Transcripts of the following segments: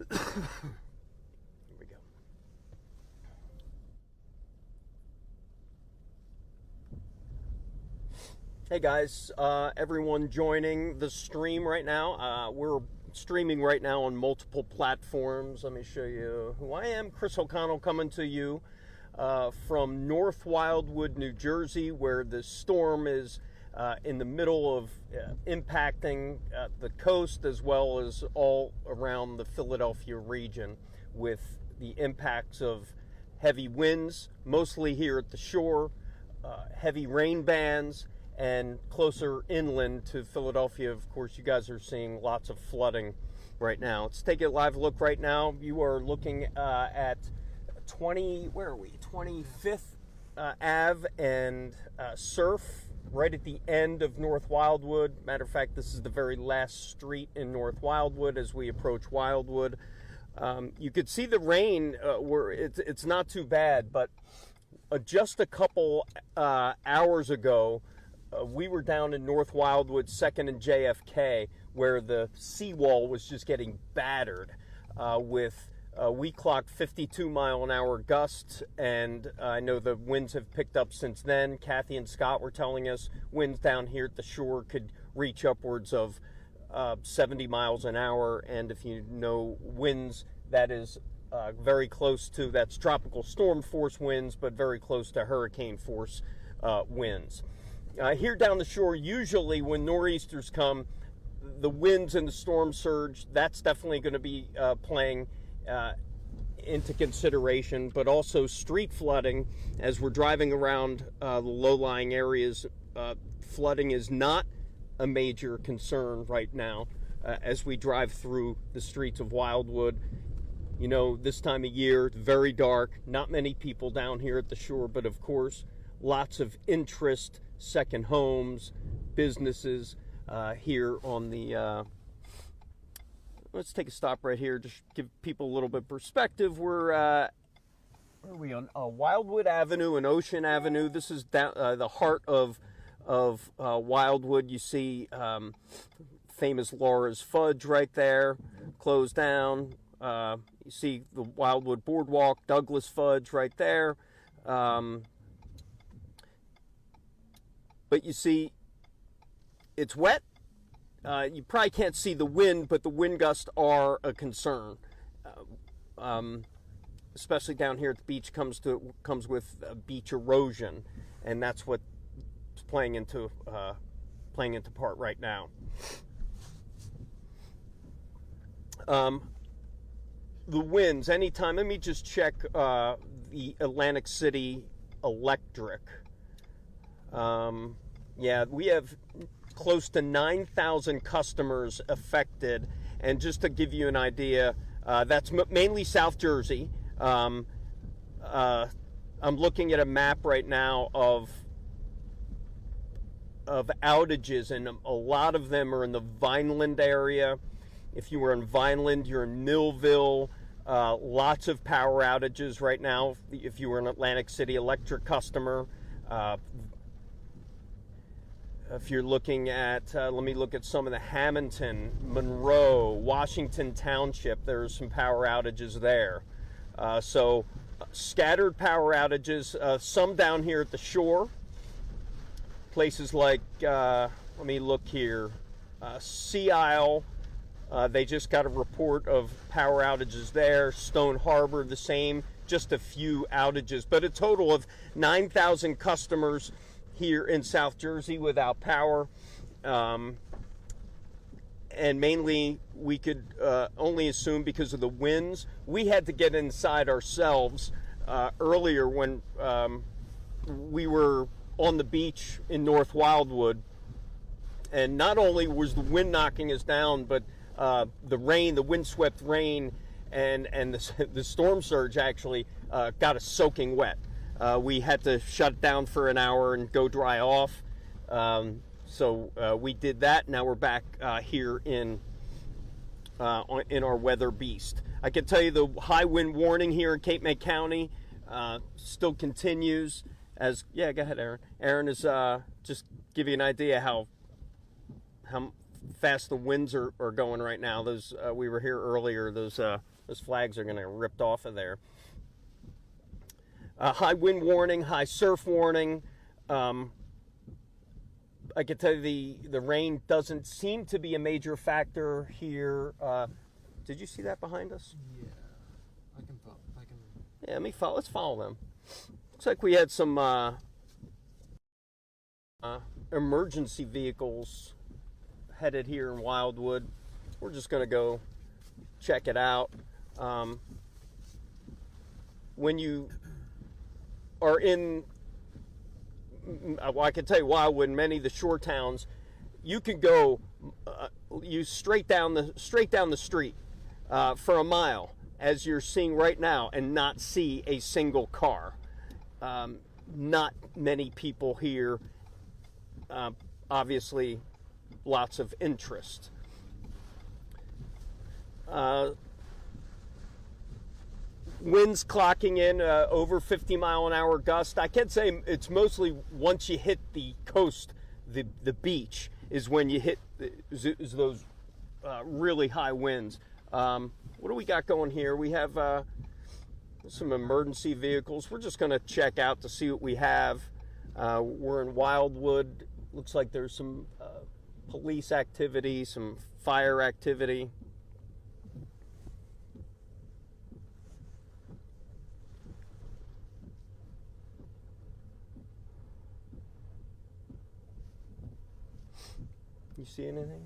we go. Hey guys, everyone joining the stream right now. We're streaming right now on multiple platforms. Let me show you who I am. Chris O'Connell coming to you from North Wildwood, New Jersey, where the storm is in the middle of impacting the coast as well as all around the Philadelphia region with the impacts of heavy winds, mostly here at the shore, heavy rain bands, and closer inland to Philadelphia. Of course, you guys are seeing lots of flooding right now. Let's take a live look right now. You are looking at 25th Ave and Surf, right at the end of North Wildwood. Matter of fact, this is the very last street in North Wildwood as we approach Wildwood. You could see the rain where it's not too bad, but just a couple hours ago, we were down in North Wildwood, 2nd and JFK, where the seawall was just getting battered with we clocked 52-mile-an-hour gusts, and I know the winds have picked up since then. Kathy and Scott were telling us winds down here at the shore could reach upwards of 70 miles an hour, and if you know winds, that is very close to, that's tropical storm force winds, but very close to hurricane force winds. Here down the shore, usually when nor'easters come, the winds and the storm surge, that's definitely going to be playing into consideration, but also street flooding as we're driving around the low-lying areas. Flooding is not a major concern right now as we drive through the streets of Wildwood. You know, this time of year, it's very dark, not many people down here at the shore, but of course, lots of interest, second homes, businesses here on the let's take a stop right here, just give people a little bit of perspective. We're where are we on Wildwood Avenue and Ocean Avenue. This is down, the heart of Wildwood. You see famous Laura's Fudge right there, closed down. You see the Wildwood Boardwalk, Douglas Fudge right there. But you see, it's wet. You probably can't see the wind, but the wind gusts are a concern. Especially down here at the beach, comes with beach erosion, and that's what's playing into part right now. The winds, anytime. Let me just check the Atlantic City Electric. Yeah, we have close to 9,000 customers affected, and just to give you an idea, that's mainly South Jersey. I'm looking at a map right now of outages, and a lot of them are in the Vineland area. If you were in Vineland, you're in Millville. Lots of power outages right now if you were an Atlantic City Electric customer. If you're looking at, let me look at some of the Hamilton, Monroe, Washington Township, there's some power outages there. So scattered power outages, some down here at the shore. Places like, let me look here, Sea Isle, they just got a report of power outages there. Stone Harbor, the same, just a few outages, but a total of 9,000 customers here in South Jersey without power, and mainly we could only assume because of the winds. We had to get inside ourselves earlier when we were on the beach in North Wildwood, and not only was the wind knocking us down, but the rain, the windswept rain, and the storm surge actually got us soaking wet. We had to shut it down for an hour and go dry off. So we did that. Now we're back here in our weather beast. I can tell you the high wind warning here in Cape May County still continues. As yeah, go ahead, Aaron. Aaron is just give you an idea how fast the winds are going right now. Those we were here earlier. Those Those flags are going to get ripped off of there. High wind warning, high surf warning. I can tell you the rain doesn't seem to be a major factor here. Did you see that behind us? Yeah, I can follow. Yeah, let's follow them. Looks like we had some emergency vehicles headed here in Wildwood. We're just going to go check it out. When you are in, well, I can tell you Wildwood, many of the shore towns, you can go straight down the street for a mile, as you're seeing right now, and not see a single car. Not many people here. Obviously, lots of interest. Winds clocking in over 50-mile-an-hour gust. I can say it's mostly once you hit the coast, the beach is when you hit those really high winds. What do we got going here? We have some emergency vehicles. We're just going to check out to see what we have. We're in Wildwood. Looks like there's some police activity, some fire activity. You see anything?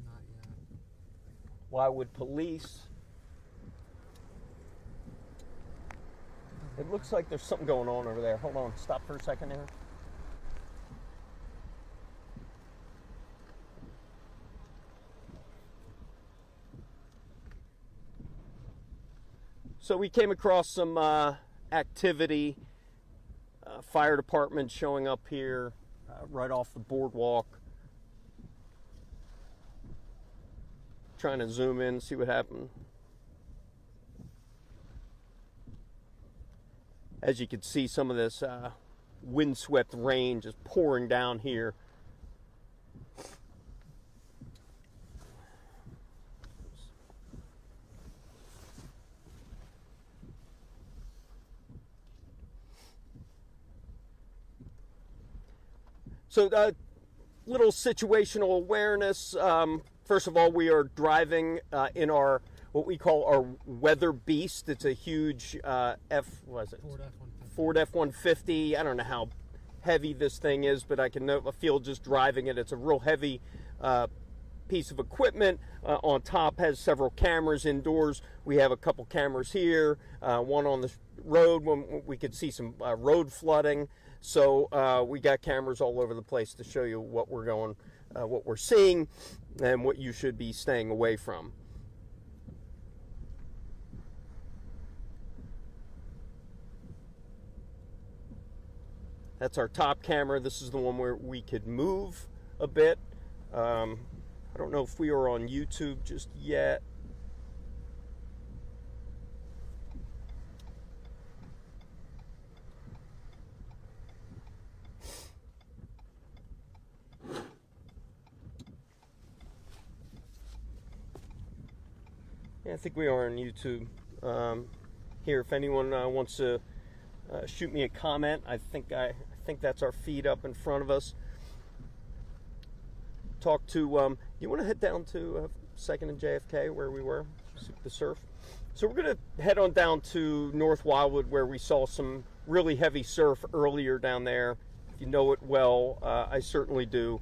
Not yet. Wildwood police. It looks like there's something going on over there. Hold on, stop for a second here. So we came across some activity. Fire department showing up here right off the boardwalk. Trying to zoom in, see what happened. As you can see, some of this windswept rain just pouring down here. So, little situational awareness. First of all, we are driving in our what we call our Weather Beast. It's a huge Ford F-150. I don't know how heavy this thing is, but I feel just driving it. It's a real heavy piece of equipment. On top has several cameras indoors. We have a couple cameras here, one on the road when we could see some road flooding. So we got cameras all over the place to show you what we're seeing and what you should be staying away from. That's our top camera. This is the one where we could move a bit. I don't know if we are on YouTube just yet. Yeah, I think we are on YouTube. Here, if anyone wants to shoot me a comment, I think that's our feed up in front of us. Talk to, you want to head down to 2nd and JFK where we were, the surf? So we're going to head on down to North Wildwood where we saw some really heavy surf earlier down there. If you know it well, I certainly do.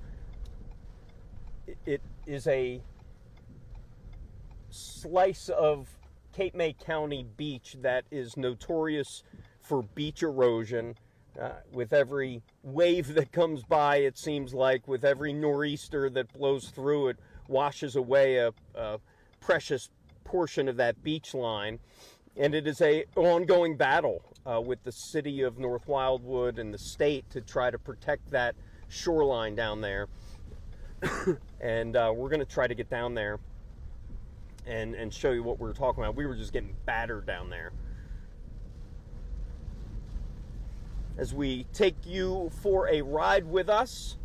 It is a slice of Cape May County beach that is notorious for beach erosion. With every wave that comes by, it seems like, with every nor'easter that blows through, it washes away a precious portion of that beach line. And it is an ongoing battle with the city of North Wildwood and the state to try to protect that shoreline down there. And we're going to try to get down there and show you what we're talking about. We were just getting battered down there. As we take you for a ride with us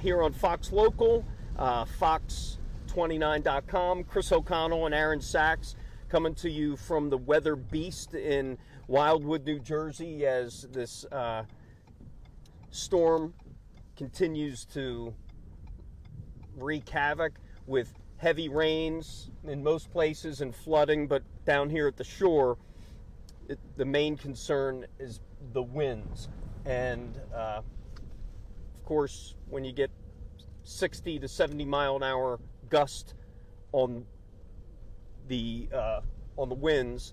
here on Fox Local, Fox29.com, Chris O'Connell and Aaron Sachs coming to you from the weather beast in Wildwood, New Jersey, as this storm continues to wreak havoc with heavy rains in most places and flooding, but down here at the shore, the main concern is the winds. And of course, when you get 60 to 70 mile an hour gust on the winds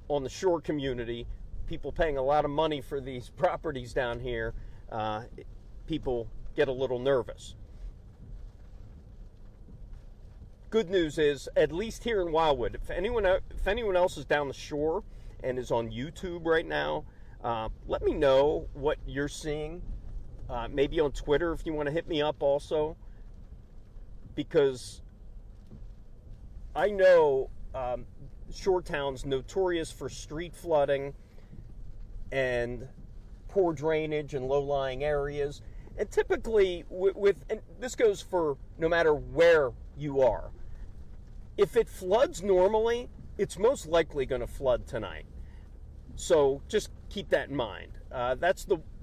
on the shore community, people paying a lot of money for these properties down here, people get a little nervous. Good news is, at least here in Wildwood, if anyone else is down the shore and is on YouTube right now, let me know what you're seeing. Maybe on Twitter if you want to hit me up also, because I know shore towns notorious for street flooding and poor drainage and low-lying areas. And typically, and this goes for no matter where you are, if it floods normally, it's most likely going to flood tonight. So just keep that in mind.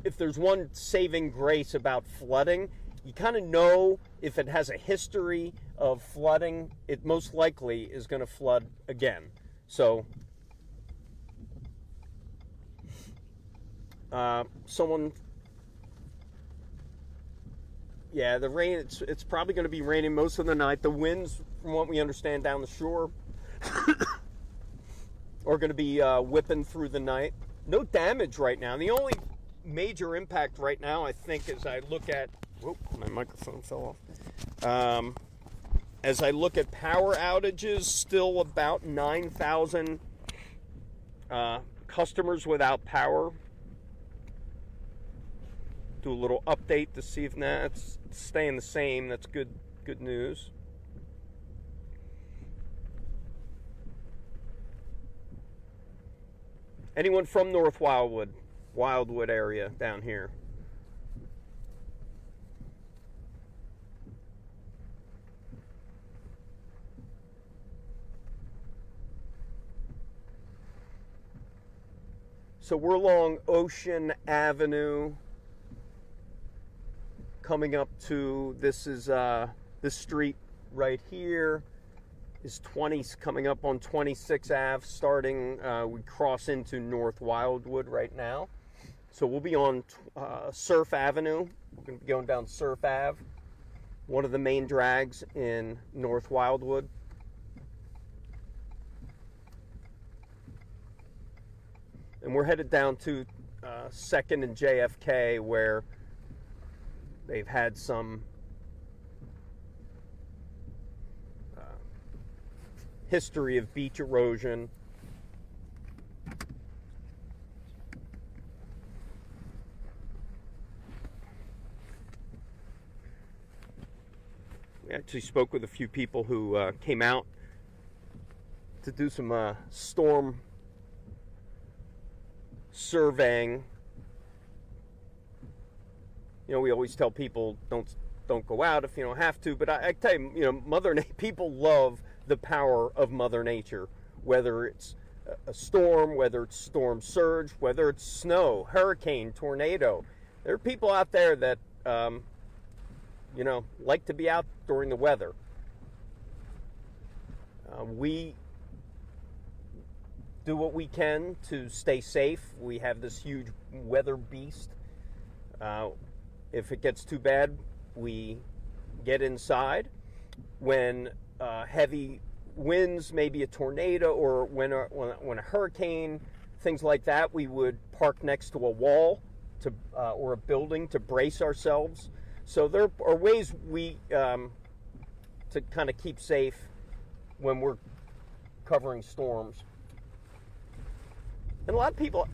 If there's one saving grace about flooding, you kind of know if it has a history of flooding, it most likely is going to flood again. So the rain, it's probably going to be raining most of the night. The winds, from what we understand down the shore, are going to be whipping through the night. No damage right now. The only major impact right now, I think, as I look at... Whoop, my microphone fell off. As I look at power outages, still about 9,000 customers without power. Do a little update to see if that's staying the same. That's good news. Anyone from North Wildwood area down here? So we're along Ocean Avenue, coming up to, this is this street right here is coming up on 26 Ave, starting, we cross into North Wildwood right now. So we'll be on Surf Avenue. We're going to be going down Surf Ave, one of the main drags in North Wildwood. And we're headed down to 2nd and JFK, where they've had some history of beach erosion. We actually spoke with a few people who came out to do some storm surveying. You know, we always tell people don't go out if you don't have to, but I tell you, people love the power of Mother Nature, whether it's a storm, whether it's storm surge, whether it's snow, hurricane, tornado. There are people out there that like to be out during the weather. We do what we can to stay safe. We have this huge weather beast. If it gets too bad, we get inside. When heavy winds, maybe a tornado, or when a hurricane, things like that, we would park next to a wall or a building to brace ourselves. So there are ways we to kind of keep safe when we're covering storms. And a lot of people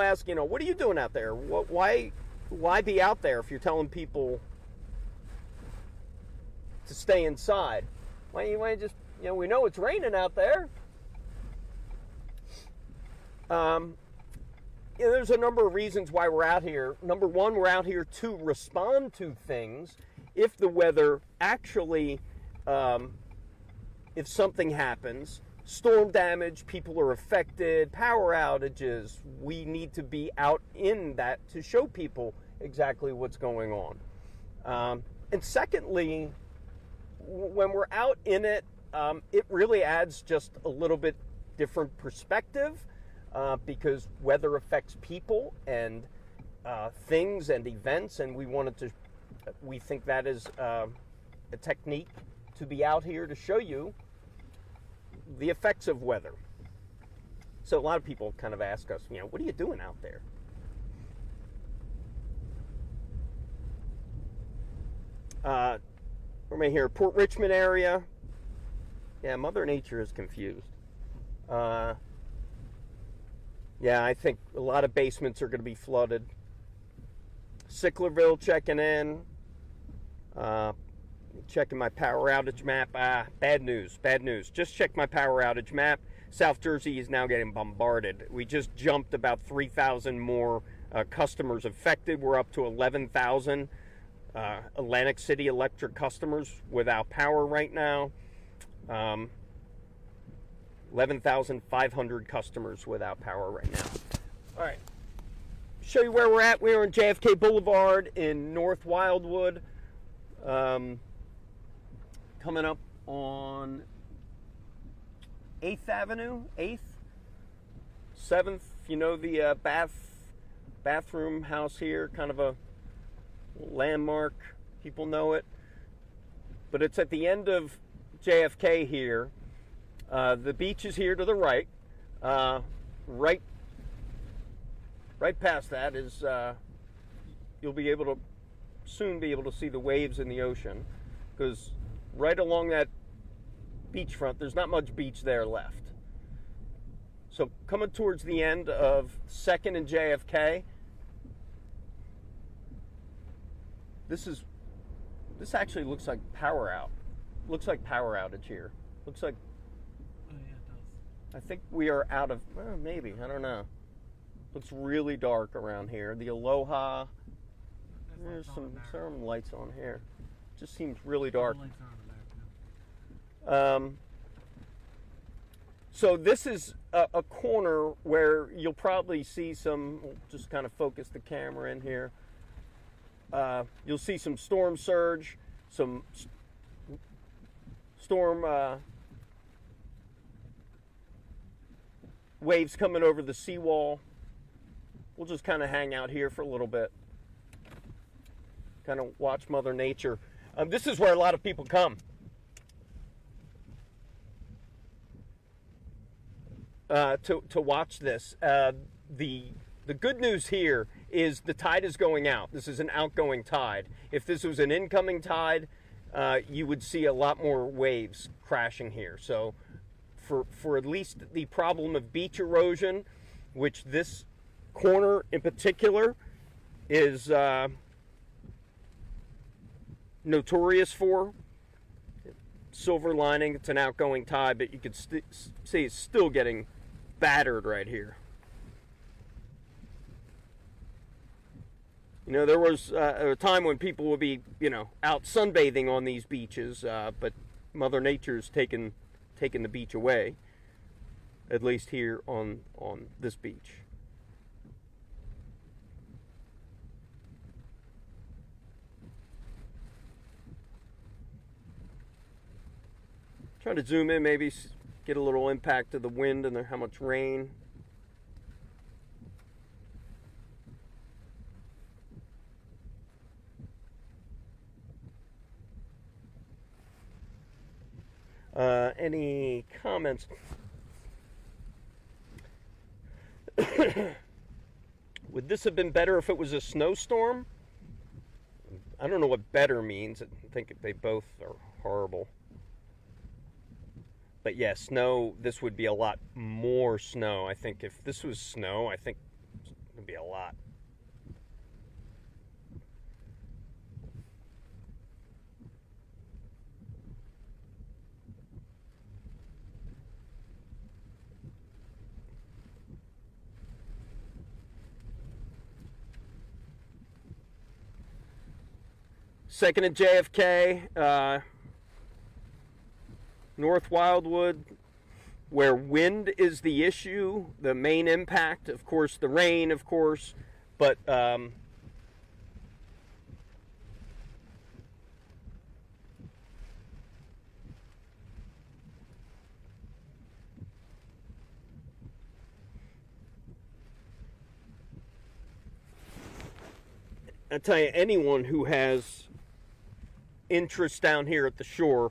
ask, what are you doing out there? Why be out there if you're telling people to stay inside? Why you just, we know it's raining out there. There's a number of reasons why we're out here. Number one, we're out here to respond to things if the weather actually if something happens, storm damage, people are affected, power outages, we need to be out in that to show people exactly what's going on. And secondly, when we're out in it, it really adds just a little bit different perspective because weather affects people and things and events, and we think that is a technique to be out here to show you the effects of weather. So a lot of people kind of ask us, what are you doing out there? We're right here, Port Richmond area. Yeah, Mother Nature is confused. Yeah, I think a lot of basements are going to be flooded. Sicklerville checking in. Checking my power outage map. Bad news. Just checked my power outage map. South Jersey is now getting bombarded. We just jumped about 3,000 more customers affected. We're up to 11,000 Atlantic City Electric customers without power right now. 11,500 customers without power right now. All right. Show you where we're at. We're on JFK Boulevard in North Wildwood. Coming up on 8th Avenue, 8th, 7th, the bathroom house here, kind of a landmark. People know it. But it's at the end of JFK here. The beach is here to the right. Right past that is, you'll be able to soon be able to see the waves in the ocean, because right along that beachfront, there's not much beach there left. So coming towards the end of 2nd and JFK, this actually looks like power out. Looks like power outage here. Looks like, Oh yeah, it does. I think we are out of, well, maybe, I don't know. Looks really dark around here. The Aloha, there's some lights on here. Just seems really dark. The lights are on the back, yeah. So this is a corner where you'll probably see some, we'll just kind of focus the camera in here. You'll see some storm surge, some storm waves coming over the seawall. We'll just kind of hang out here for a little bit. Kind of watch Mother Nature. This is where a lot of people come. To watch this. The good news here is the tide is going out. This is an outgoing tide. If this was an incoming tide, you would see a lot more waves crashing here. So for at least the problem of beach erosion, which this corner in particular is notorious for, silver lining, it's an outgoing tide, but you could see it's still getting battered right here. There was a time when people would be, out sunbathing on these beaches, but Mother Nature's taken the beach away, at least here on this beach. Try to zoom in, maybe get a little impact of the wind and how much rain. Any comments? Would this have been better if it was a snowstorm? I don't know what better means. I think they both are horrible. But yeah, snow, this would be a lot more snow. I think if this was snow, I think it would be a lot. Second at JFK, North Wildwood, where wind is the issue, the main impact, of course, the rain, of course, but I tell you, anyone who has interest down here at the shore,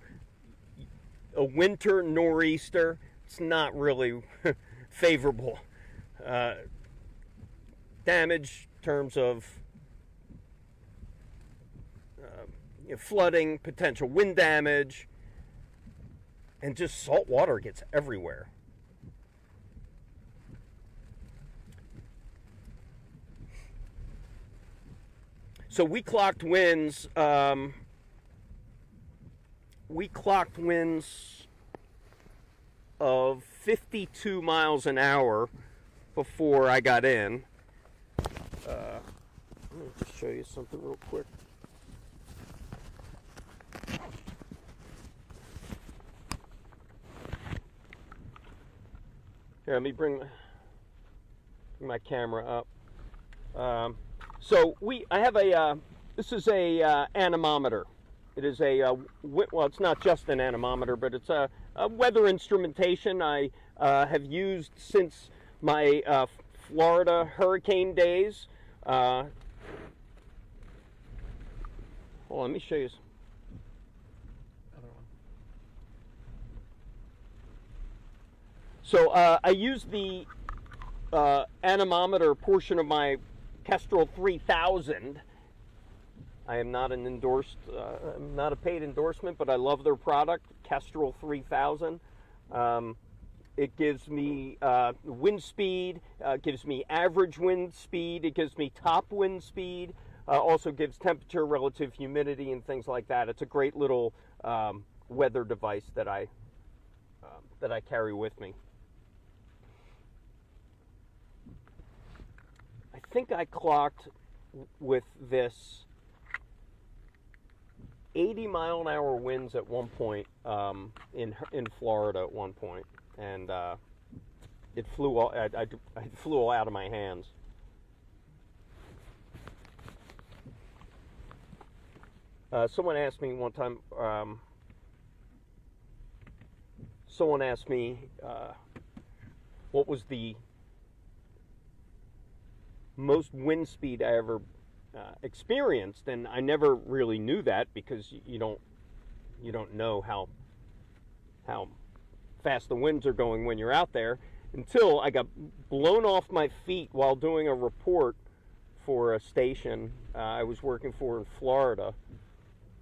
a winter nor'easter, it's not really favorable. Damage in terms of flooding, potential wind damage, and just salt water gets everywhere. So we clocked winds. Of 52 miles an hour before I got in. Let me just show you something real quick. Here, let me bring my camera up. So I have this is a anemometer. It is well, it's not just an anemometer, but it's a weather instrumentation I have used since my Florida hurricane days. Well, let me show you. Other one. So I use the anemometer portion of my Kestrel 3000. I am not an endorsed, not a paid endorsement, but I love their product, Kestrel 3000. It gives me wind speed, gives me average wind speed, it gives me top wind speed, also gives temperature, relative humidity, and things like that. It's a great little weather device that I carry with me. I think I clocked with this 80-mile-an-hour winds at one point in Florida at one point, and it flew all I flew all out of my hands. Someone asked me one time. Someone asked me what was the most wind speed I ever experienced, and I never really knew that because you don't know how fast the winds are going when you're out there, until I got blown off my feet while doing a report for a station I was working for in Florida,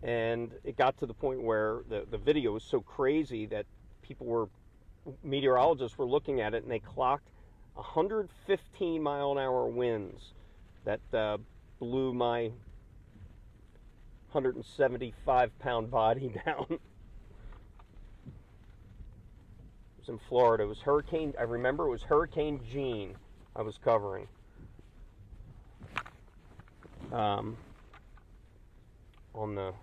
and it got to the point where the video was so crazy that meteorologists were looking at it, and they clocked 115-mile-an-hour winds that blew my 175-pound body down. It was in Florida. It was I remember it was Hurricane Jean I was covering. On the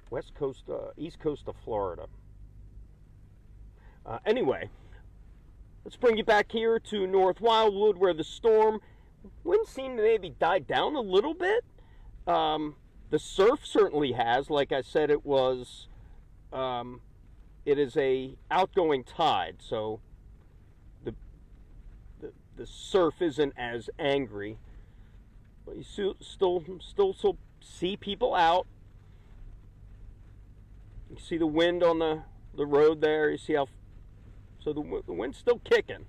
west coast, east coast of Florida. Anyway, let's bring you back here to North Wildwood, where the storm wind seemed to maybe died down a little bit. The surf certainly has. Like I said, it is a outgoing tide, so the surf isn't as angry. But you still see people out. You see the wind on the road there. You see how. So the wind's still kicking.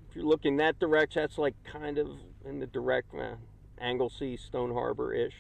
If you're looking that direction, that's like kind of in the direct Anglesey, Stone Harbor-ish.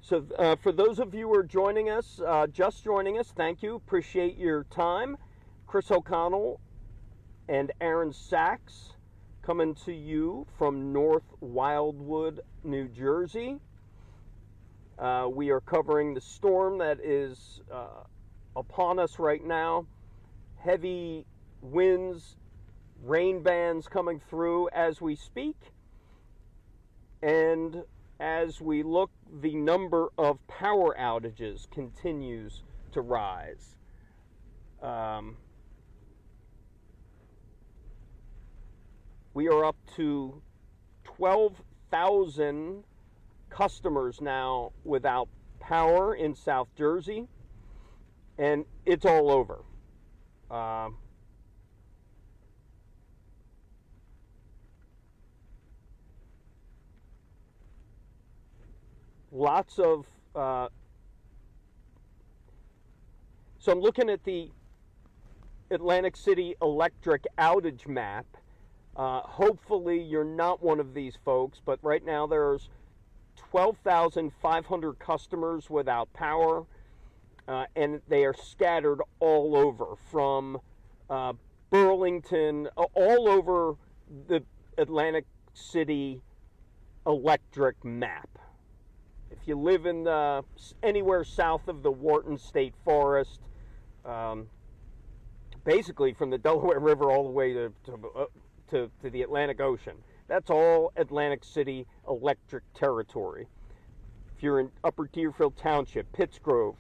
So for those of you who are joining us, just joining us, thank you. Appreciate your time. Chris O'Connell and Aaron Sachs coming to you from North Wildwood, New Jersey. We are covering the storm that is upon us right now. Heavy winds, rain bands coming through as we speak. And as we look, the number of power outages continues to rise. We are up to 12,000 customers now without power in South Jersey, and it's all over. Lots of so I'm looking at the Atlantic City electric outage map. Hopefully you're not one of these folks, but right now there's 12,500 customers without power, and they are scattered all over from Burlington, all over the Atlantic City electric map. If you live in anywhere south of the Wharton State Forest, basically from the Delaware River all the way to the Atlantic Ocean, that's all Atlantic City electric territory. If you're in Upper Deerfield Township, Pittsgrove,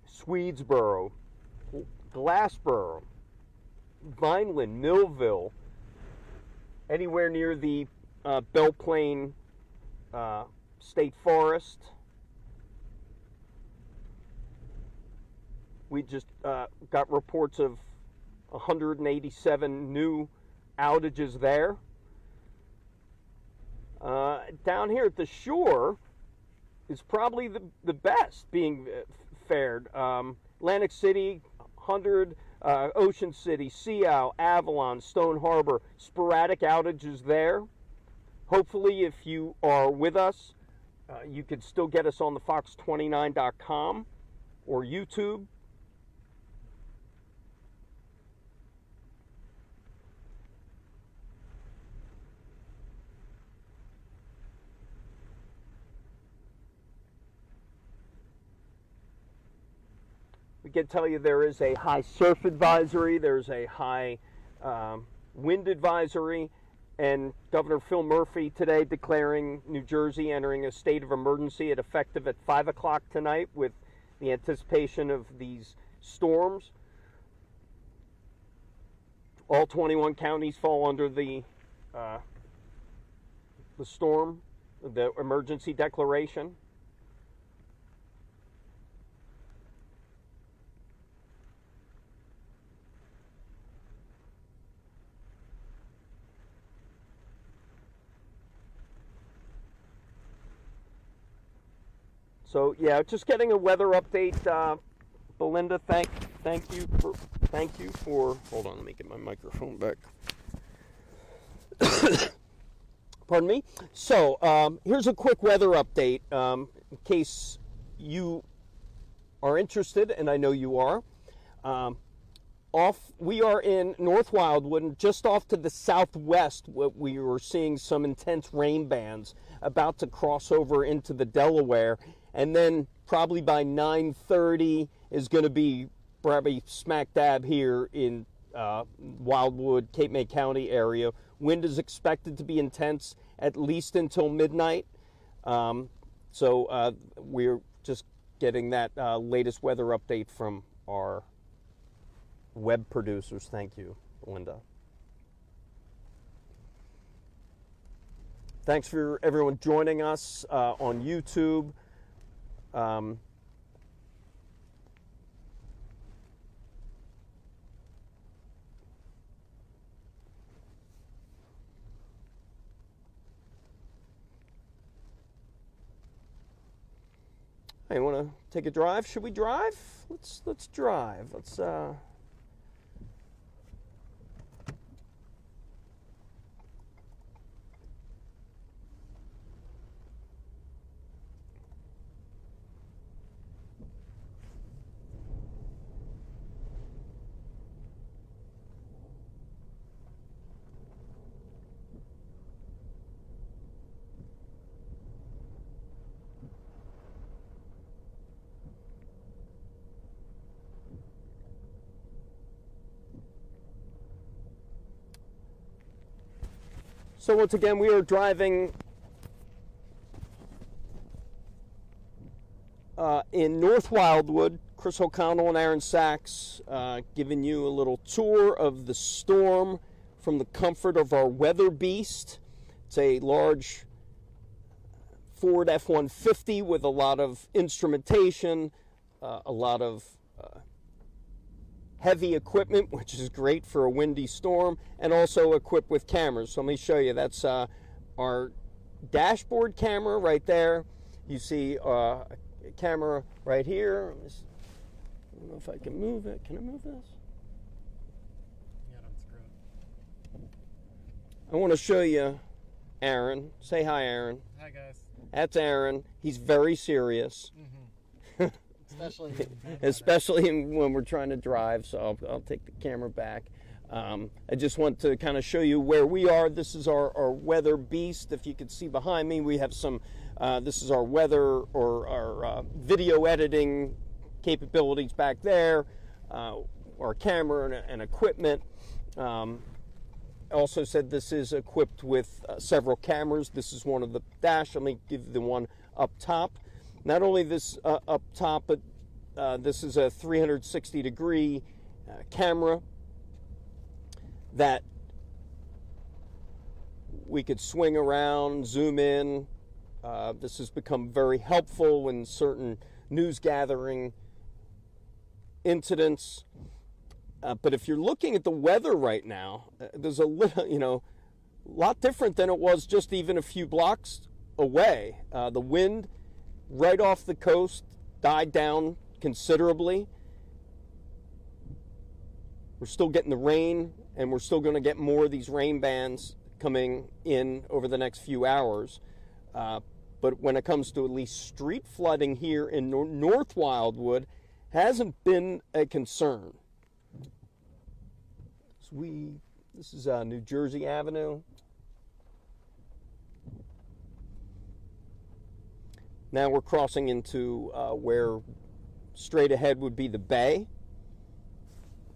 Swedesboro, Glassboro, Vineland, Millville, anywhere near the Belle Plaine State Forest. We just got reports of 187 new outages there. Down here at the shore is probably the best being fared. Atlantic City, 100, Ocean City, Sea Isle, Avalon, Stone Harbor, sporadic outages there. Hopefully, if you are with us, you could still get us on the fox29.com or YouTube. We can tell you there is a high surf advisory, there's a high wind advisory, and Governor Phil Murphy today declaring New Jersey entering a state of emergency at effective at 5 o'clock tonight with the anticipation of these storms. All 21 counties fall under the storm, the emergency declaration. So yeah, just getting a weather update. Belinda, thank you for. Hold on, let me get my microphone back. Pardon me. So here's a quick weather update in case you are interested, and I know you are. We are in North Wildwood, just off to the southwest. We were seeing some intense rain bands about to cross over into the Delaware. And then probably by 9:30 is going to be probably smack dab here in Wildwood, Cape May County area. Wind is expected to be intense at least until midnight. So we're just getting that latest weather update from our web producers. Thank you, Linda. Thanks for everyone joining us on YouTube. Hey, want to take a drive? Should we drive? Let's drive. Let's So once again, we are driving in North Wildwood. Chris O'Connell and Aaron Sachs giving you a little tour of the storm from the comfort of our weather beast. It's a large Ford F-150 with a lot of instrumentation, a lot of heavy equipment, which is great for a windy storm, and also equipped with cameras. So let me show you. That's our dashboard camera right there. You see a camera right here. I don't know if I can move it. Can I move this? Yeah, don't screw it. I want to show you Aaron. Say hi, Aaron. Hi, guys. That's Aaron. He's very serious. Especially when we're trying to drive, so I'll take the camera back. I just want to kind of show you where we are. This is our weather beast. If you can see behind me, we have some, this is our weather or our video editing capabilities back there, our camera and equipment. Also said this is equipped with several cameras. This is one of the dash. Let me give you the one up top. Not only this up top, but this is a 360-degree camera that we could swing around, zoom in. This has become very helpful in certain news gathering incidents. But if you're looking at the weather right now, there's a little, lot different than it was just even a few blocks away. The wind right off the coast died down considerably. We're still getting the rain, and we're still going to get more of these rain bands coming in over the next few hours. But when it comes to at least street flooding here in North Wildwood, hasn't been a concern. So this is New Jersey Avenue. Now we're crossing into where straight ahead would be the bay.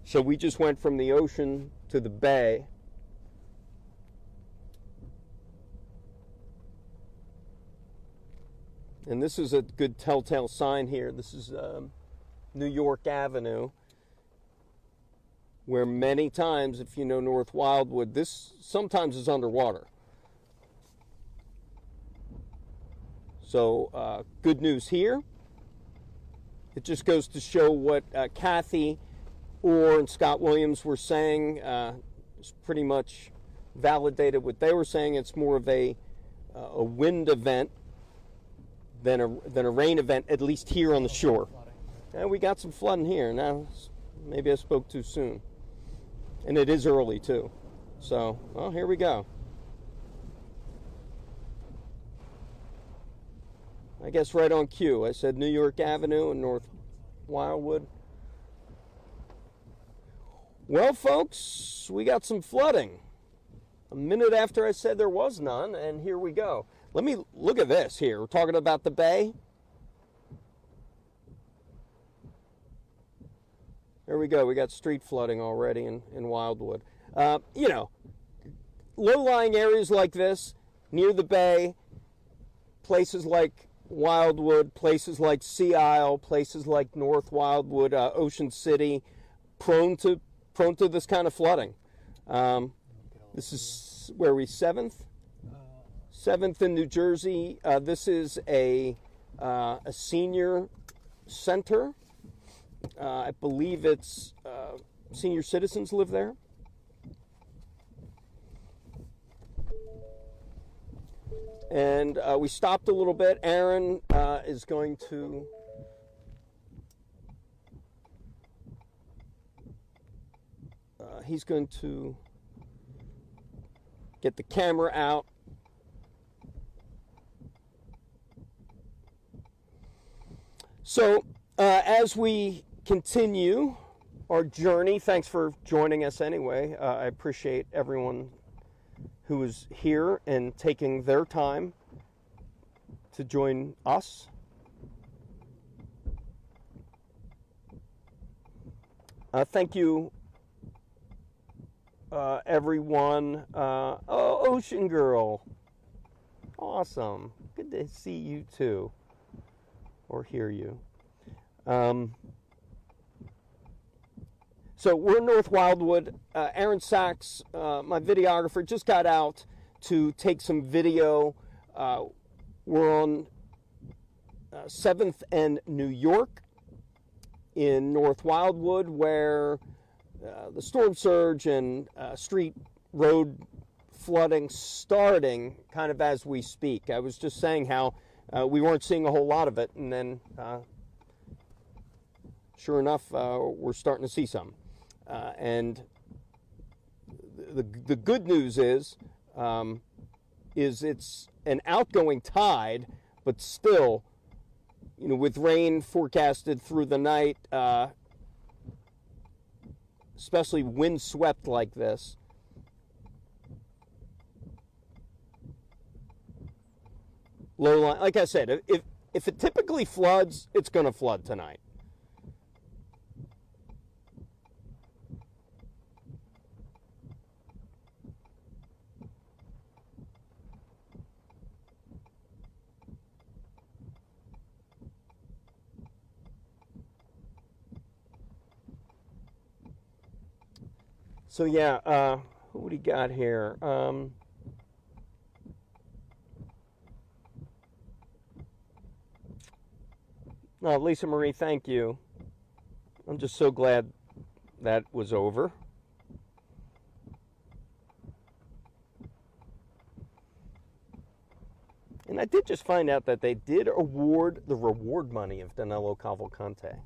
So we just went from the ocean to the bay. And this is a good telltale sign here. This is New York Avenue, where many times, if you know North Wildwood, this sometimes is underwater. So good news here. It just goes to show what Kathy Orr and Scott Williams were saying. It's pretty much validated what they were saying. It's more of a wind event than a rain event, at least here on the shore. And we got some flooding here. Now, maybe I spoke too soon. And it is early, too. So, well, here we go. I guess right on cue. I said New York Avenue and North Wildwood. Well, folks, we got some flooding. A minute after I said there was none, and here we go. Let me look at this here. We're talking about the bay. There we go. We got street flooding already in Wildwood. Low-lying areas like this, near the bay, places like Wildwood, places like Sea Isle, places like North Wildwood, Ocean City, prone to this kind of flooding. This is where we 7th? 7th in New Jersey. This is a senior center. I believe it's senior citizens live there. And we stopped a little bit. Aaron is going to he's going to get the camera out. So as we continue our journey, thanks for joining us anyway. I appreciate everyone who is here and taking their time to join us. Thank you everyone. Oh, Ocean Girl. Awesome. Good to see you too, or hear you. So we're in North Wildwood. Aaron Sachs, my videographer, just got out to take some video. We're on 7th and New York in North Wildwood, where the storm surge and street road flooding starting kind of as we speak. I was just saying how we weren't seeing a whole lot of it, and then sure enough, we're starting to see some. And the good news is it's an outgoing tide, but still, with rain forecasted through the night, especially wind-swept like this. Low line, like I said, if it typically floods, it's going to flood tonight. So yeah, what do we got here? Lisa Marie, thank you. I'm just so glad that was over. And I did just find out that they did award the reward money of Danilo Cavalcante.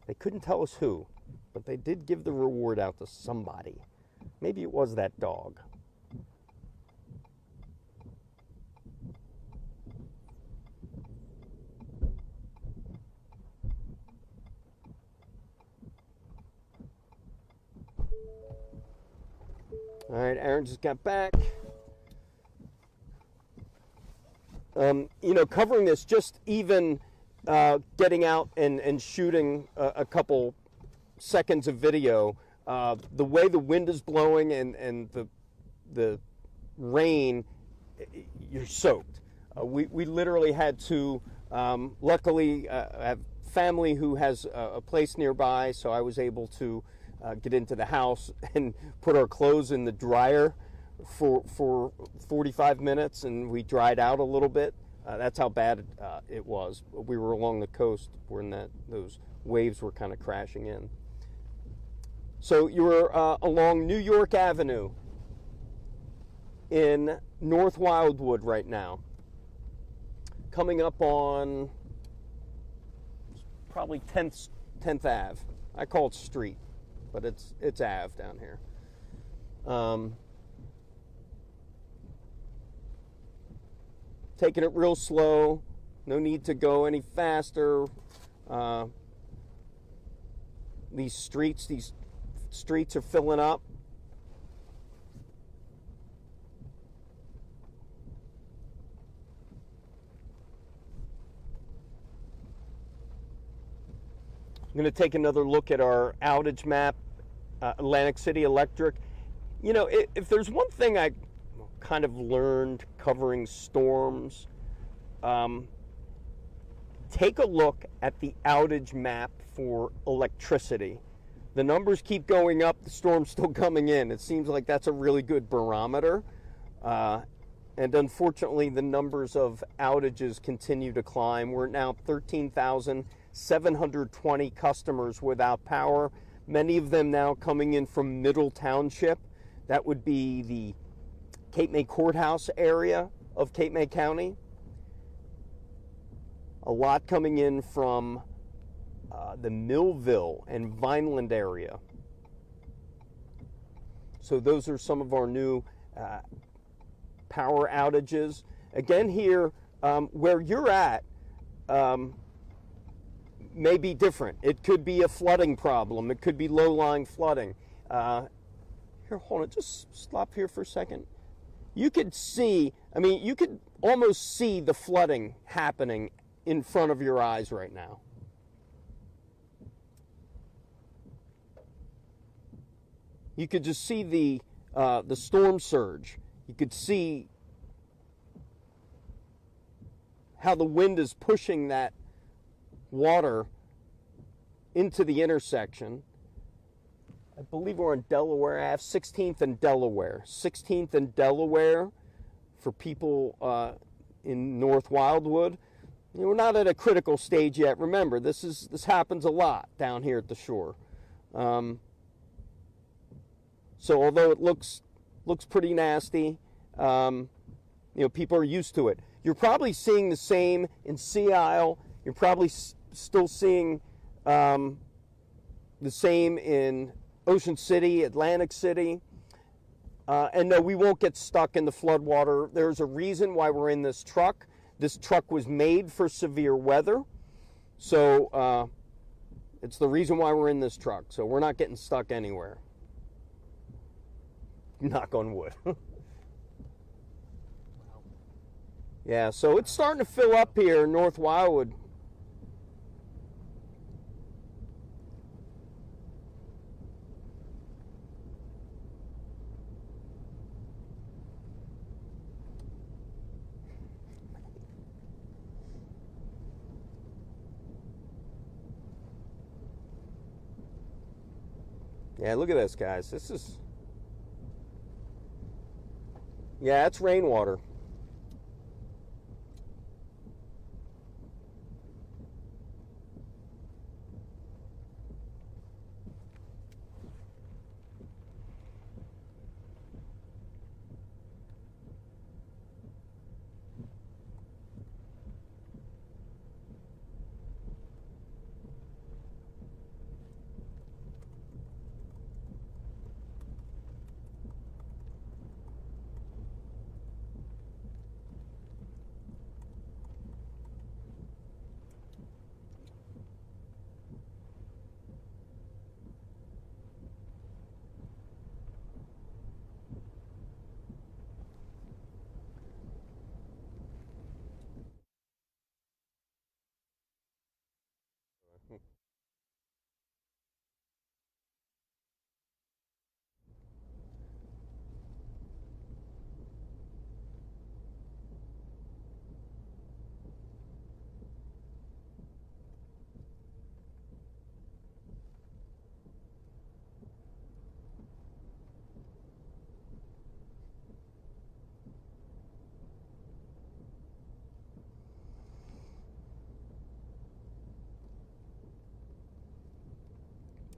They couldn't tell us who, but they did give the reward out to somebody. Maybe it was that dog. All right, Aaron just got back. Covering this, just even getting out and shooting a couple seconds of video, the way the wind is blowing and the rain, you're soaked. We literally had to, luckily, have family who has a place nearby, so I was able to get into the house and put our clothes in the dryer for 45 minutes, and we dried out a little bit. That's how bad it was. We were along the coast when those waves were kind of crashing in. So you were along New York Avenue in North Wildwood right now. Coming up on probably 10th Ave. I call it street, but it's Ave down here. Taking it real slow. No need to go any faster. These streets are filling up. I'm going to take another look at our outage map, Atlantic City Electric. If there's one thing I kind of learned covering storms, take a look at the outage map for electricity. The numbers keep going up, the storm's still coming in. It seems like that's a really good barometer. And unfortunately, the numbers of outages continue to climb. We're now 13,720 customers without power, many of them now coming in from Middle Township. That would be the Cape May Courthouse area of Cape May County. A lot coming in from the Millville and Vineland area. So those are some of our new power outages. Again, here, where you're at may be different. It could be a flooding problem. It could be low-lying flooding. Here, hold on, just stop here for a second. You could see, you could almost see the flooding happening in front of your eyes right now. You could just see the the storm surge. You could see how the wind is pushing that water into the intersection. I believe we're in Delaware Ave, 16th and Delaware. 16th and Delaware for people in North Wildwood. We're not at a critical stage yet. Remember, this happens a lot down here at the shore. So although it looks pretty nasty, people are used to it. You're probably seeing the same in Sea Isle. You're probably still seeing the same in Ocean City, Atlantic City. And no, we won't get stuck in the floodwater. There's a reason why we're in this truck. This truck was made for severe weather. So it's the reason why we're in this truck. So we're not getting stuck anywhere. Knock on wood. Yeah, so it's starting to fill up here in North Wildwood. Yeah, look at this, guys. This is... Yeah, it's rainwater.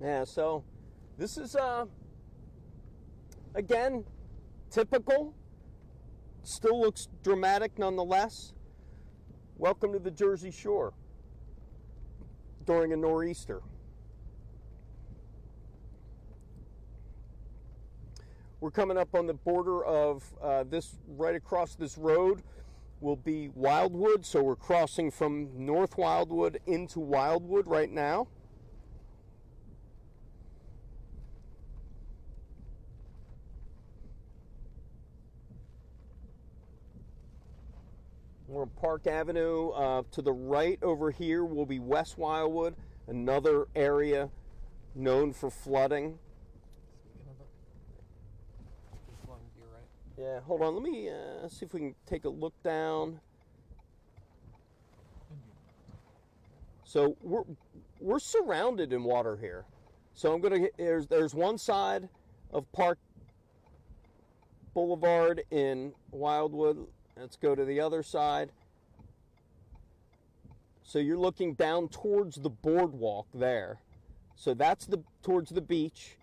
Yeah, so this is, again, typical. Still looks dramatic nonetheless. Welcome to the Jersey Shore during a nor'easter. We're coming up on the border of this, right across this road will be Wildwood, so we're crossing from North Wildwood into Wildwood right now. We're on Park Avenue. To the right over here will be West Wildwood, another area known for flooding. Speaking of it, this one to your right. Yeah, hold on. Let me see if we can take a look down. So we're surrounded in water here. So I'm gonna there's one side of Park Boulevard in Wildwood. Let's go to the other side. So you're looking down towards the boardwalk there. So that's towards the beach.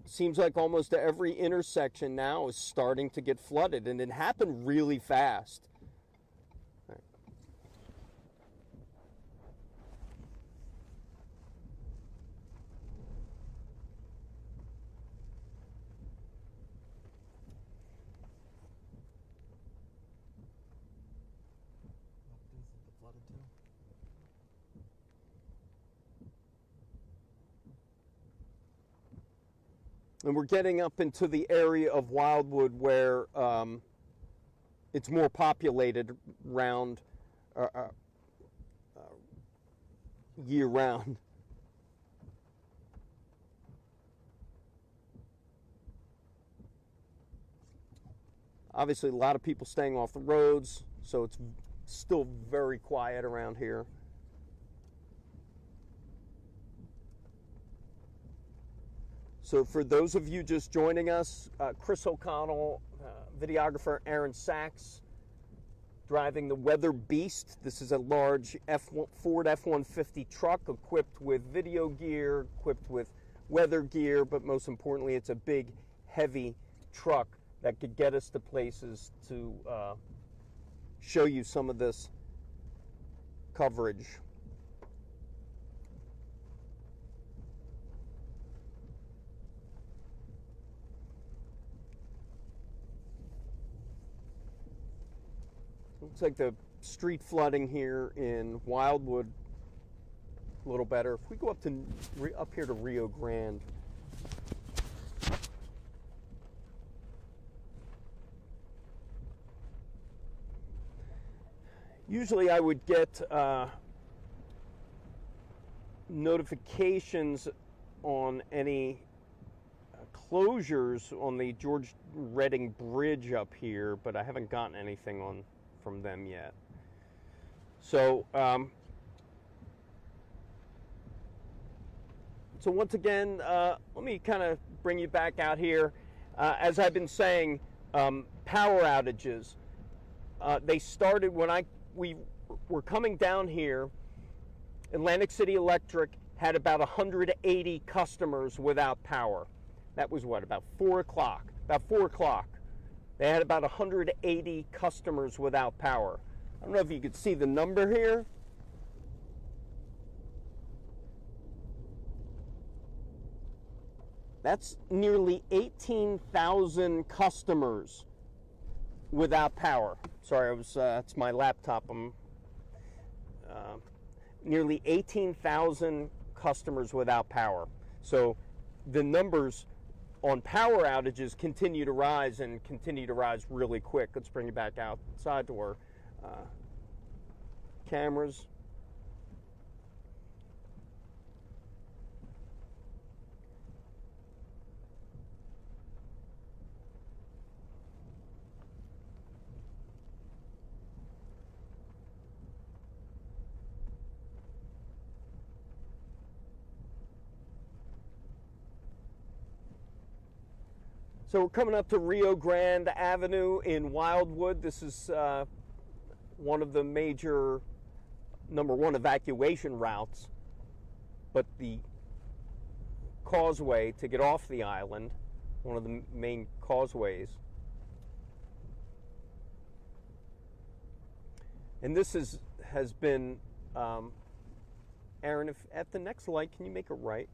Seems like almost every intersection now is starting to get flooded, and it happened really fast. And we're getting up into the area of Wildwood where it's more populated year-round. Obviously, a lot of people staying off the roads, so it's still very quiet around here. So for those of you just joining us, Chris O'Connell, videographer Aaron Sachs, driving the Weather Beast. This is a large Ford F-150 truck equipped with video gear, equipped with weather gear, but most importantly, it's a big, heavy truck that could get us to places to show you some of this coverage. Looks like the street flooding here in Wildwood a little better. If we go up here to Rio Grande, usually I would get notifications on any closures on the George Redding Bridge up here, but I haven't gotten anything from them yet. So, so once again, let me kind of bring you back out here. As I've been saying, power outages. They started when we were coming down here. Atlantic City Electric had about 180 customers without power. That was what, about 4 o'clock? About 4 o'clock. They had about 180 customers without power. I don't know if you could see the number here. That's nearly 18,000 customers without power. Sorry, it's my laptop. Nearly 18,000 customers without power. So the numbers on power outages continue to rise and continue to rise really quick. Let's bring you back outside to our cameras. So we're coming up to Rio Grande Avenue in Wildwood. This is one of the major, #1 evacuation routes, but the causeway to get off the island, one of the main causeways. And this has been, Aaron, if at the next light, can you make a right?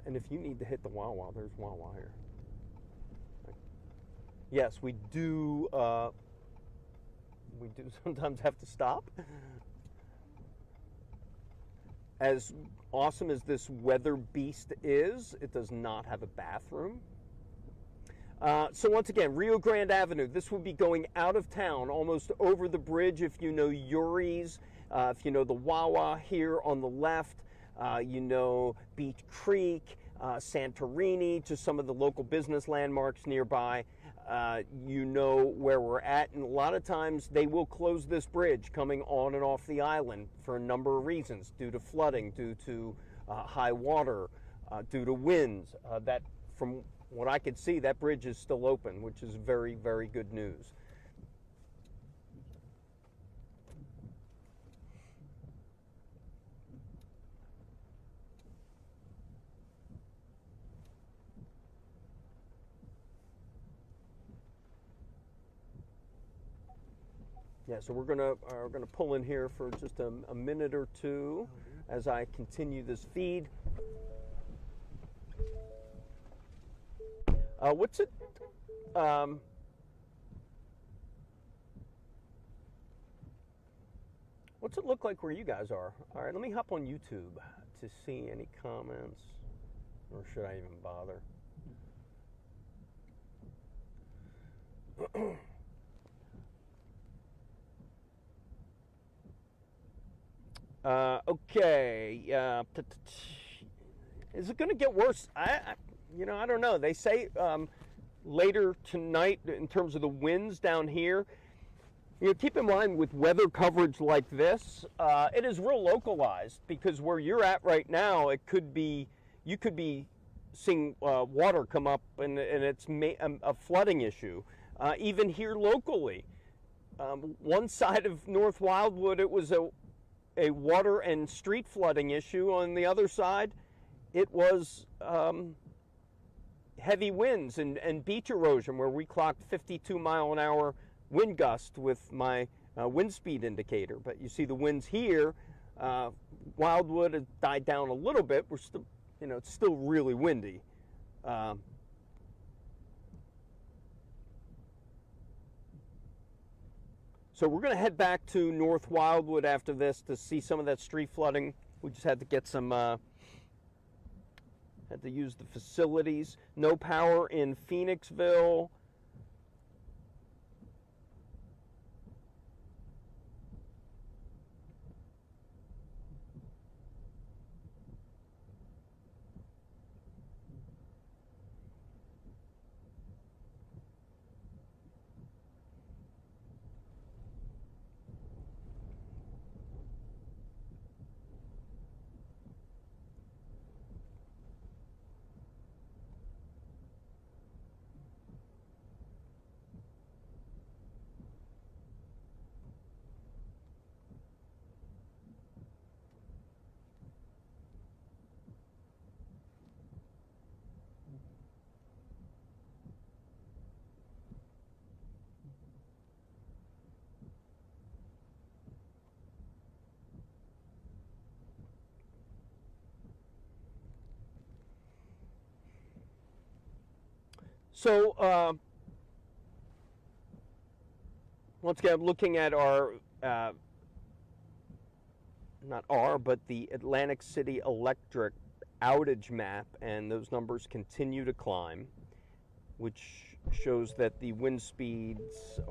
And if you need to hit the Wawa, there's Wawa here. Yes, we do sometimes have to stop. As awesome as this Weather Beast is, it does not have a bathroom. So once again, Rio Grande Avenue, this will be going out of town, almost over the bridge if you know Yuri's, if you know the Wawa here on the left. You know Beach Creek, Santorini, just some of the local business landmarks nearby. You know where we're at, and a lot of times they will close this bridge coming on and off the island for a number of reasons, due to flooding, due to high water, due to winds. That, from what I could see, that bridge is still open, which is very, very good news. Yeah, so we're gonna pull in here for just a minute or two as I continue this feed. What's it? What's it look like where you guys are? All right, let me hop on YouTube to see any comments, or should I even bother? Okay. Is it going to get worse? you know, I don't know. They say later tonight, in terms of the winds down here, you know, keep in mind with weather coverage like this, it is real localized, because where you're at right now, it could be, you could be seeing water come up, and it's a flooding issue. Even here locally, one side of North Wildwood, it was a water and street flooding issue. On the other side, it was heavy winds and beach erosion, where we clocked 52-mile-an-hour wind gust with my wind speed indicator. But you see the winds here, Wildwood has died down a little bit. We're still, you know, it's still really windy. So we're going to head back to North Wildwood after this to see some of that street flooding. We just had to get some, had to use the facilities. No power in Phoenixville. So, once again, I'm looking at our, not our, but the Atlantic City Electric outage map, and those numbers continue to climb, which shows that the wind speeds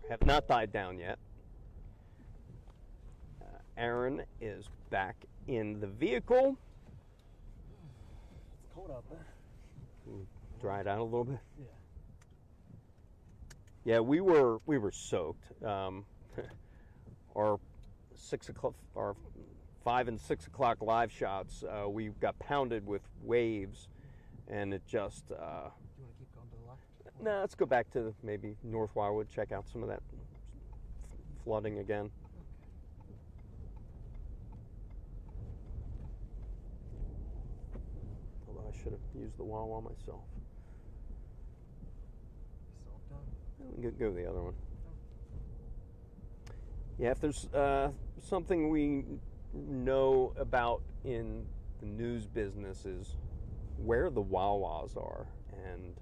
have not died down yet. Aaron is back in the vehicle. It's cold out there. Dry it out a little bit. Yeah. Yeah, we were soaked. Our 6 o'clock, our 5 and 6 o'clock live shots, we got pounded with waves, and it just. Do you want to keep going to the left? No, let's go back to maybe North Wildwood, check out some of that flooding again. Although I should have used the Wawa myself. We can go the other one. Yeah, if there's something we know about in the news business is where the Wawas are, and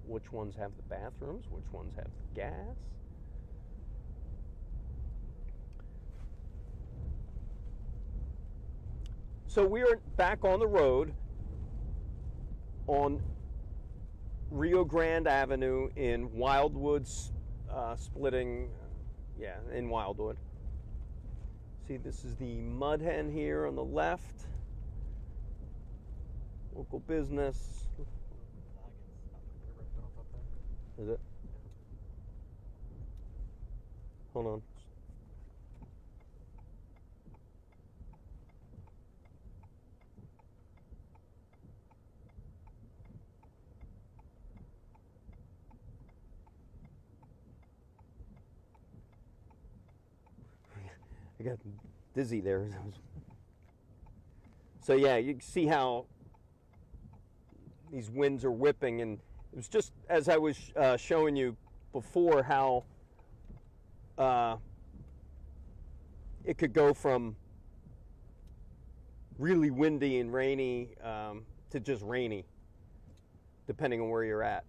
which ones have the bathrooms, which ones have the gas. So we are back on the road on Rio Grande Avenue in Wildwood, splitting, yeah, in Wildwood. See, this is the Mud Hen here on the left. Local business. Is it? Hold on. I got dizzy there. So yeah, you can see how these winds are whipping, and it was just as I was showing you before how it could go from really windy and rainy to just rainy, depending on where you're at.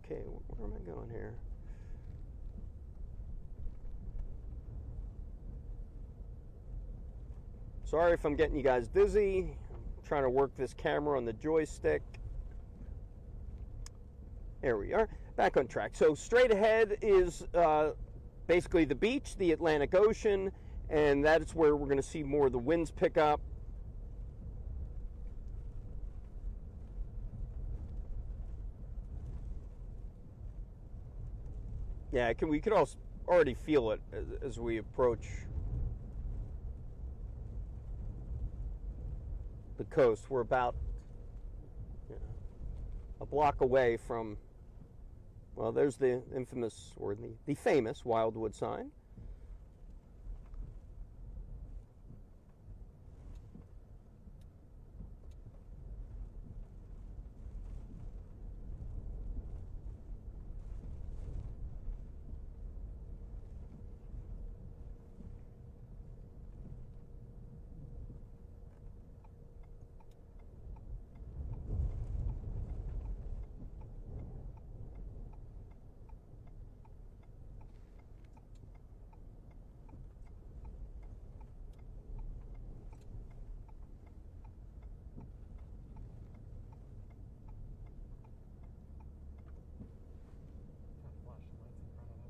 Okay, where am I going here? Sorry if I'm getting you guys dizzy. I'm trying to work this camera on the joystick. There we are, back on track. So straight ahead is basically the beach, the Atlantic Ocean, and that's where we're going to see more of the winds pick up. Yeah, we could also already feel it as we approach the coast. We're about a block away from, well, there's the infamous, or the famous Wildwood sign. Kind of flashing lights in front of us.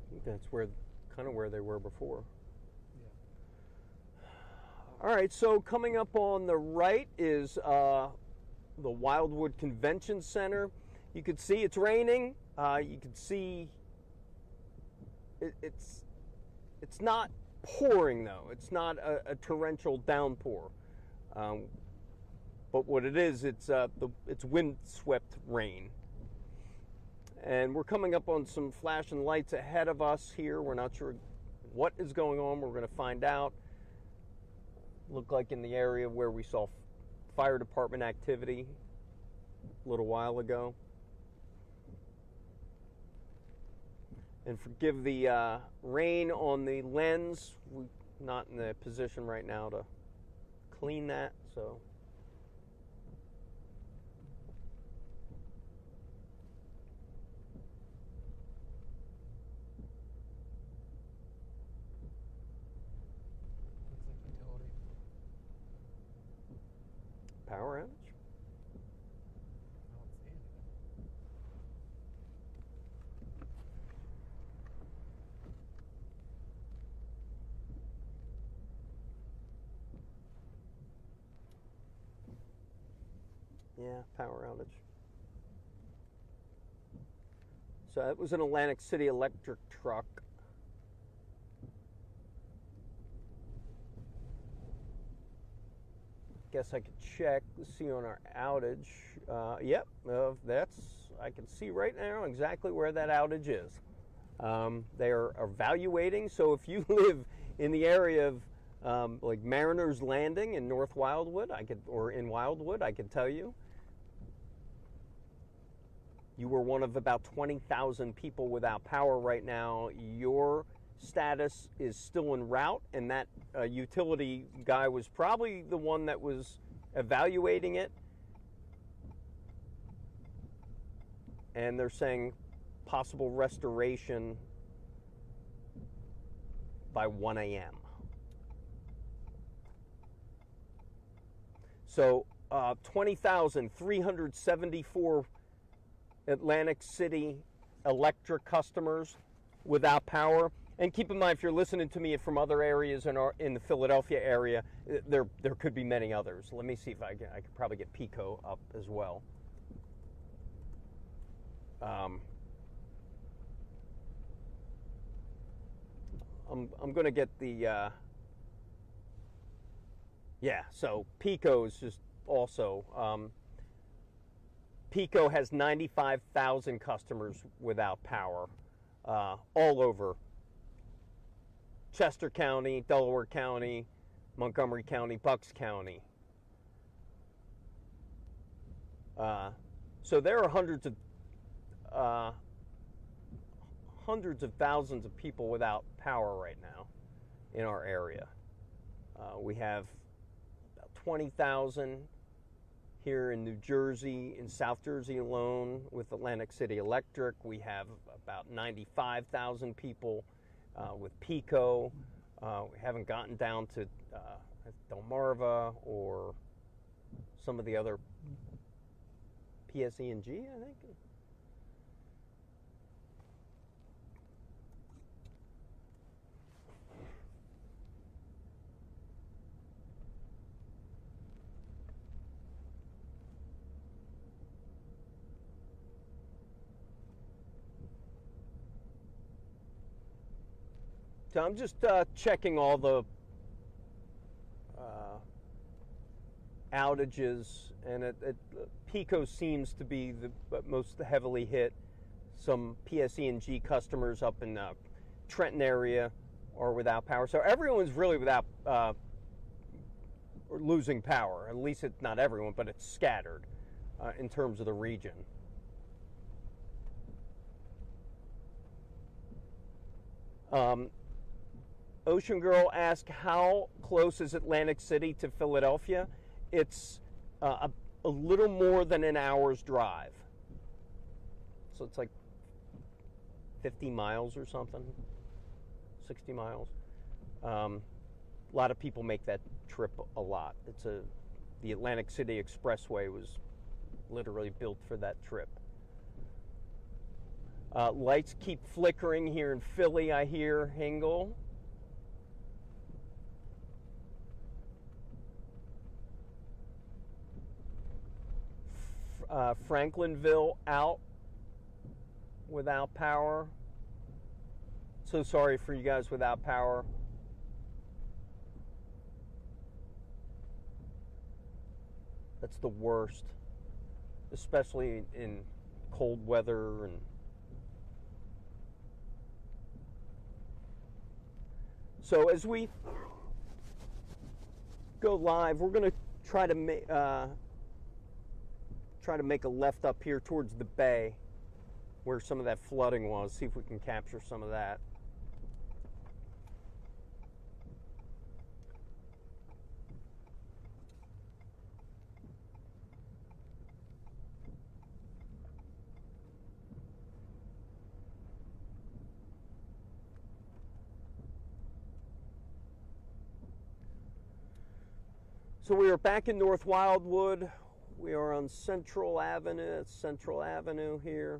I think that's kind of where they were before. Yeah. All right, so coming up on the right is the Wildwood Convention Center. You can see it's raining. You can see it's not pouring though. It's not a torrential downpour. But what it is, it's windswept rain. And we're coming up on some flashing lights ahead of us here. We're not sure what is going on. We're going to find out. Look like in the area where we saw fire department activity a little while ago. And forgive the rain on the lens. We're not in the position right now to clean that, so. Looks like utility. Power outage? I don't see anything. Yeah, power outage. So that was an Atlantic City Electric truck. Guess I could check, see on our outage. Yep, I can see right now exactly where that outage is. They are evaluating, so if you live in the area of like Mariners Landing in North Wildwood, or in Wildwood, I could tell you. You were one of about 20,000 people without power right now. Your status is still en route, and that utility guy was probably the one that was evaluating it. And they're saying possible restoration by 1 a.m. So 20,374 Atlantic City Electric customers without power. And keep in mind, if you're listening to me from other areas in the Philadelphia area, there could be many others. Let me see if I could probably get PECO up as well. I'm going to get the yeah. So PECO is just also. PECO has 95,000 customers without power all over Chester County, Delaware County, Montgomery County, Bucks County. So there are hundreds of thousands of people without power right now in our area. We have about 20,000 here in New Jersey, in South Jersey alone, with Atlantic City Electric. We have about 95,000 people with PECO. We haven't gotten down to Delmarva or some of the other PSE&G, I think. So I'm just checking all the outages, and Pico seems to be the most heavily hit. Some PSE&G customers up in the Trenton area are without power. So everyone's really without or losing power. At least it's not everyone, but it's scattered in terms of the region. Ocean Girl asked, how close is Atlantic City to Philadelphia? It's a little more than an hour's drive. So it's like 50 miles or something, 60 miles. A lot of people make that trip a lot. The Atlantic City Expressway was literally built for that trip. Lights keep flickering here in Philly, I hear, Hingle. Franklinville out without power. So sorry for you guys without power. That's the worst, especially in cold weather. And so as we go live, we're going to try to make a left up here towards the bay where some of that flooding was, see if we can capture some of that. So we are back in North Wildwood. We are on Central Avenue. It's Central Avenue here.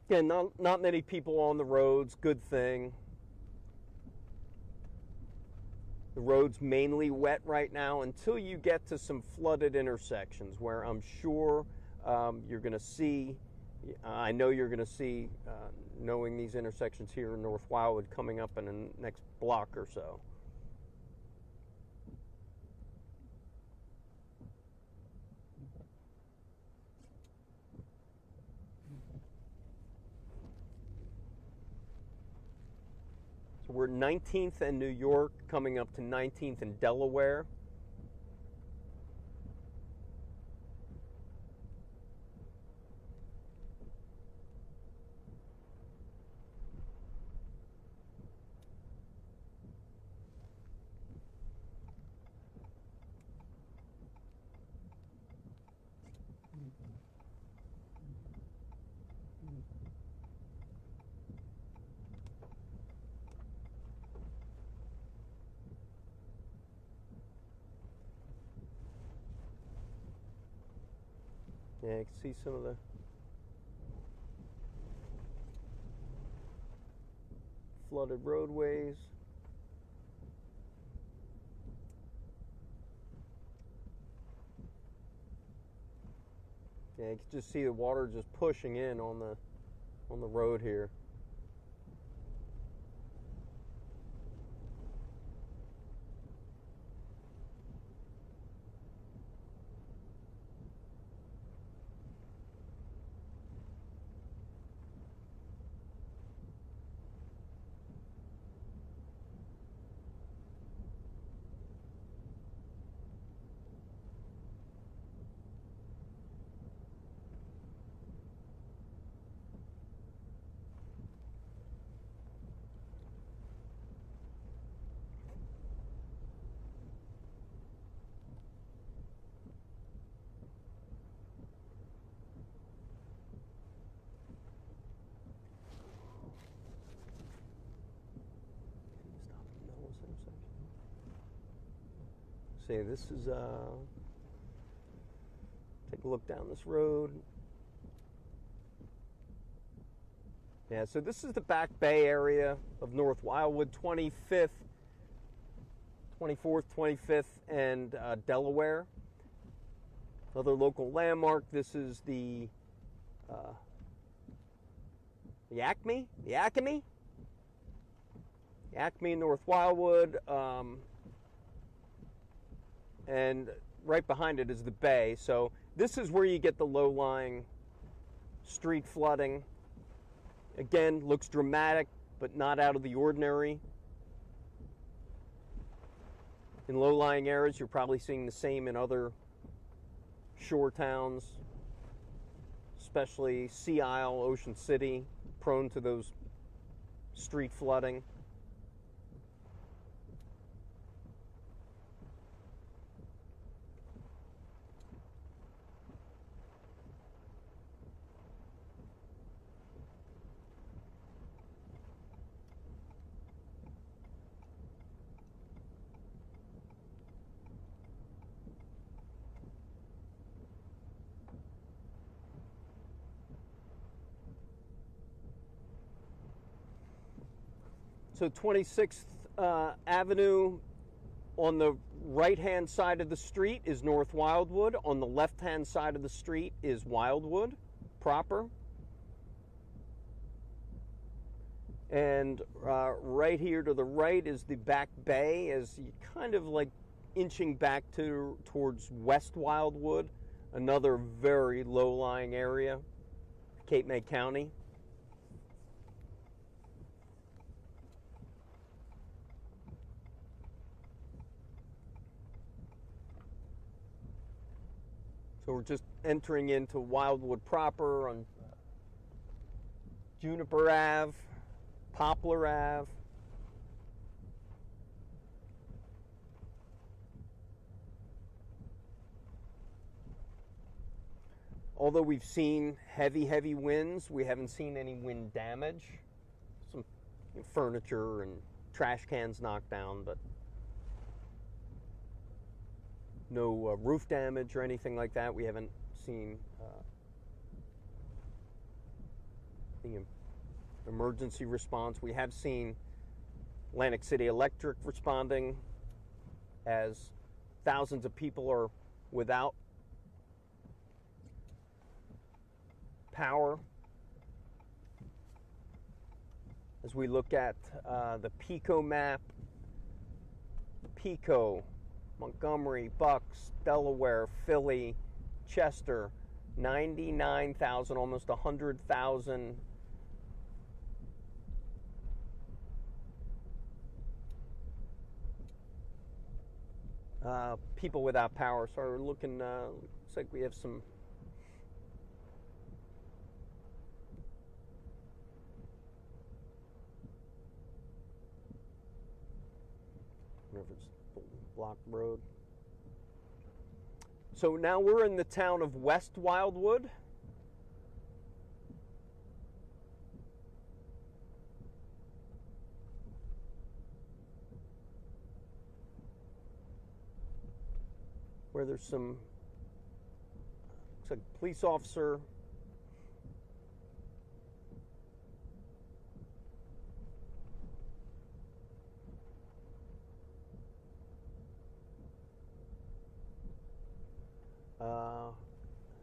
Again, not many people on the roads, good thing. The road's mainly wet right now until you get to some flooded intersections where I'm sure you're going to see, I know you're going to see, knowing these intersections here in North Wildwood coming up in the next block or so. So we're 19th and New York, coming up to 19th and Delaware. Yeah, you can see some of the flooded roadways. Yeah, you can just see the water just pushing in on the road here. See, this is take a look down this road. Yeah, so this is the Back Bay area of North Wildwood, 24th, 25th, and Delaware. Another local landmark. This is the Acme in North Wildwood, and right behind it is the bay. So this is where you get the low-lying street flooding. Again, looks dramatic, but not out of the ordinary. In low-lying areas, you're probably seeing the same in other shore towns, especially Sea Isle, Ocean City, prone to those street flooding. So 26th Avenue, on the right-hand side of the street is North Wildwood. On the left-hand side of the street is Wildwood proper. And right here to the right is the Back Bay, as you kind of like inching back towards West Wildwood, another very low-lying area, Cape May County. So we're just entering into Wildwood proper on Juniper Ave, Poplar Ave. Although we've seen heavy winds, we haven't seen any wind damage. Some furniture and trash cans knocked down, but no roof damage or anything like that. We haven't seen the emergency response. We have seen Atlantic City Electric responding as thousands of people are without power. As we look at the PECO map, PECO, Montgomery, Bucks, Delaware, Philly, Chester, 99,000, almost 100,000 people without power. So we're looking, looks like we have some block road. So now we're in the town of West Wildwood. Where there's some, looks like a police officer.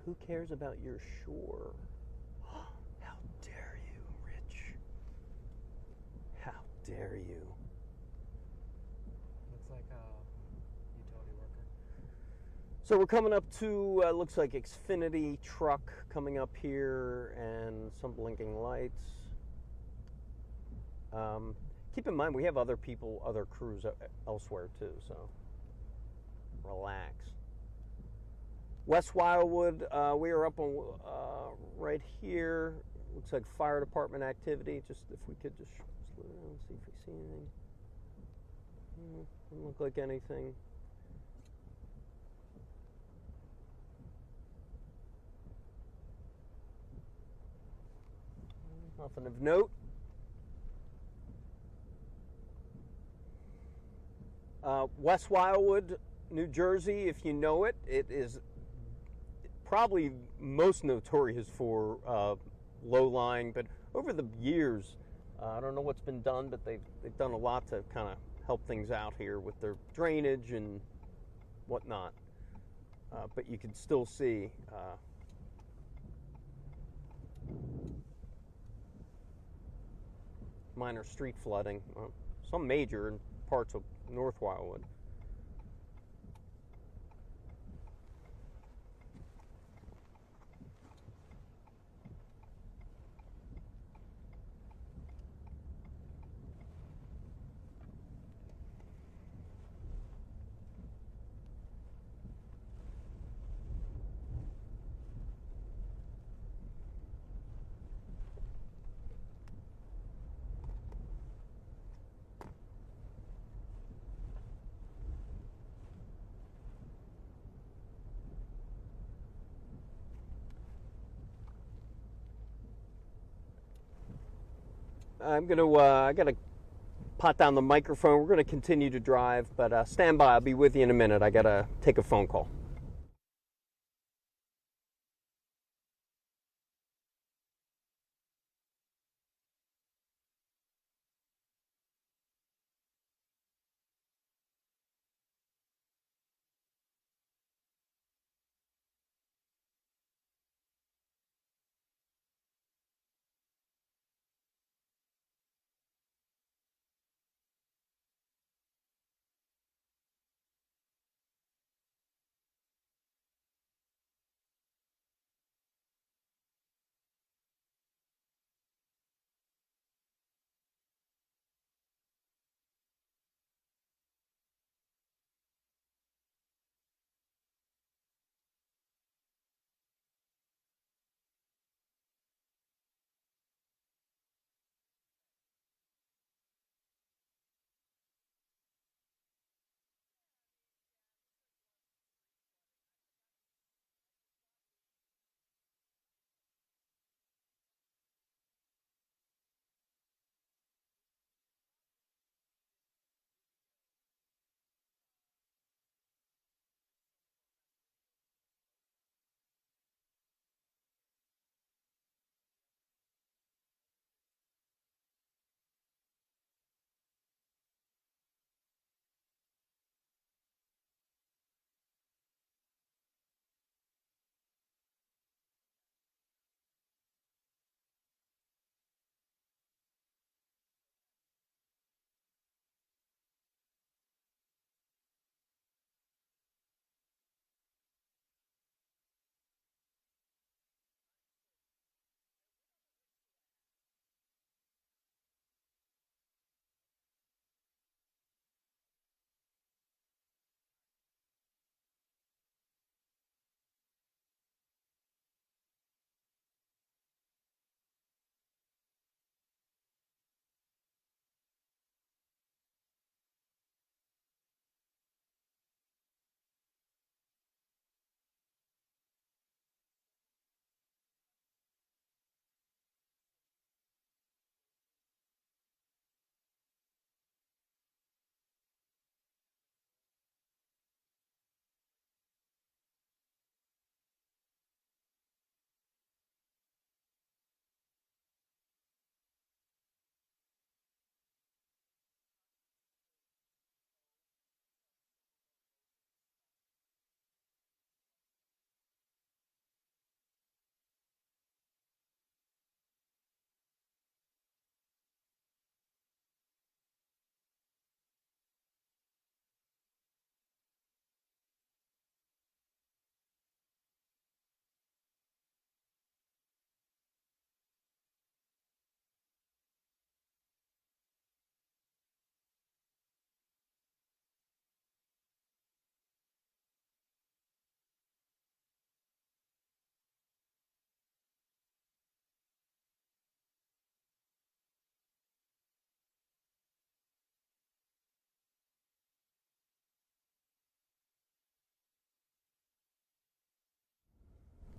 Who cares about your shore? How dare you, Rich? How dare you? Looks like a utility worker. So we're coming up to, looks like Xfinity truck coming up here and some blinking lights. Keep in mind, we have other people, other crews elsewhere too, so relax. West Wildwood, we are up on right here. Looks like fire department activity. Just if we could just slow down and see if we see anything. Doesn't look like anything. Nothing of note. West Wildwood, New Jersey, if you know it, it is probably most notorious for low lying, but over the years, I don't know what's been done, but they've done a lot to kind of help things out here with their drainage and whatnot. But you can still see minor street flooding, some major in parts of North Wildwood. I gotta pot down the microphone. We're gonna continue to drive, but stand by. I'll be with you in a minute. I gotta take a phone call.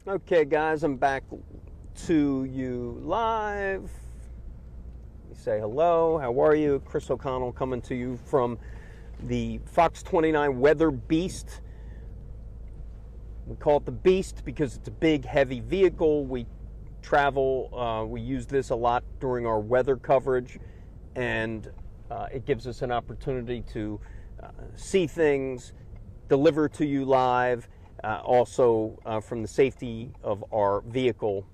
Okay, guys, I'm back to you live. Let me say hello. How are you? Chris O'Connell coming to you from the Fox 29 Weather Beast. We call it the Beast because it's a big, heavy vehicle. We travel, we use this a lot during our weather coverage, and it gives us an opportunity to see things, deliver to you live, also from the safety of our vehicle,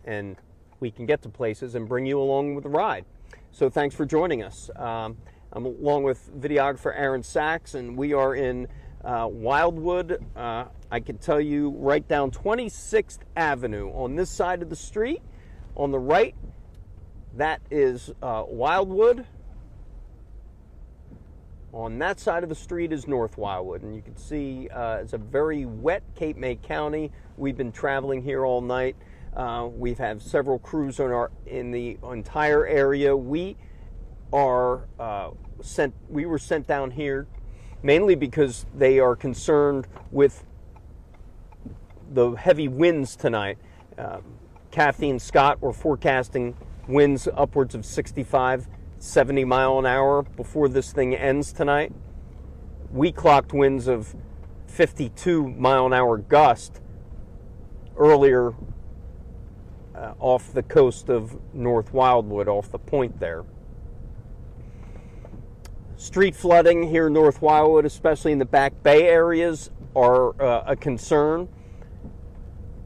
and we can get to places and bring you along with the ride. So thanks for joining us. I'm along with videographer Aaron Sachs, and we are in Wildwood. I can tell you right down 26th Avenue on this side of the street. On the right, that is Wildwood. On that side of the street is North Wildwood, and you can see it's a very wet Cape May County. We've been traveling here all night. We've had several crews in the entire area. We were sent down here mainly because they are concerned with the heavy winds tonight. Kathy and Scott were forecasting winds upwards of 65, 70 mile an hour before this thing ends tonight. We clocked winds of 52 mile an hour gust earlier off the coast of North Wildwood, off the point there. Street flooding here in North Wildwood, especially in the Back Bay areas, are a concern.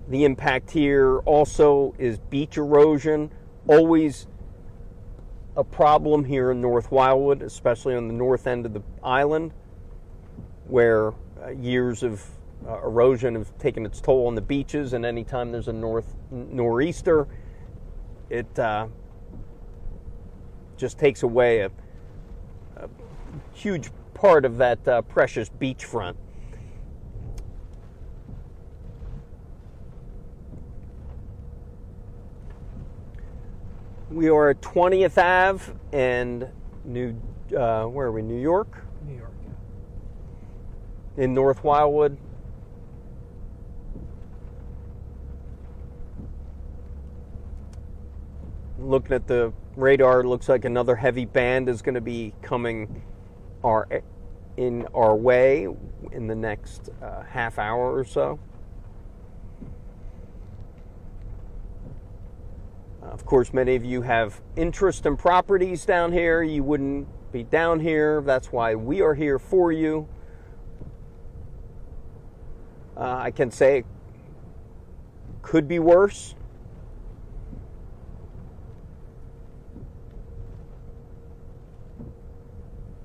The impact here also is beach erosion, always a problem here in North Wildwood, especially on the north end of the island, where years of erosion have taken its toll on the beaches, and anytime there's a nor'easter, it just takes away a huge part of that precious beachfront. We are at 20th Ave and where are we? New York? New York, yeah. In North Wildwood. Looking at the radar, it looks like another heavy band is going to be coming in our way in the next half hour or so. Of course, many of you have interest in properties down here. You wouldn't be down here. That's why we are here for you. I can say it could be worse.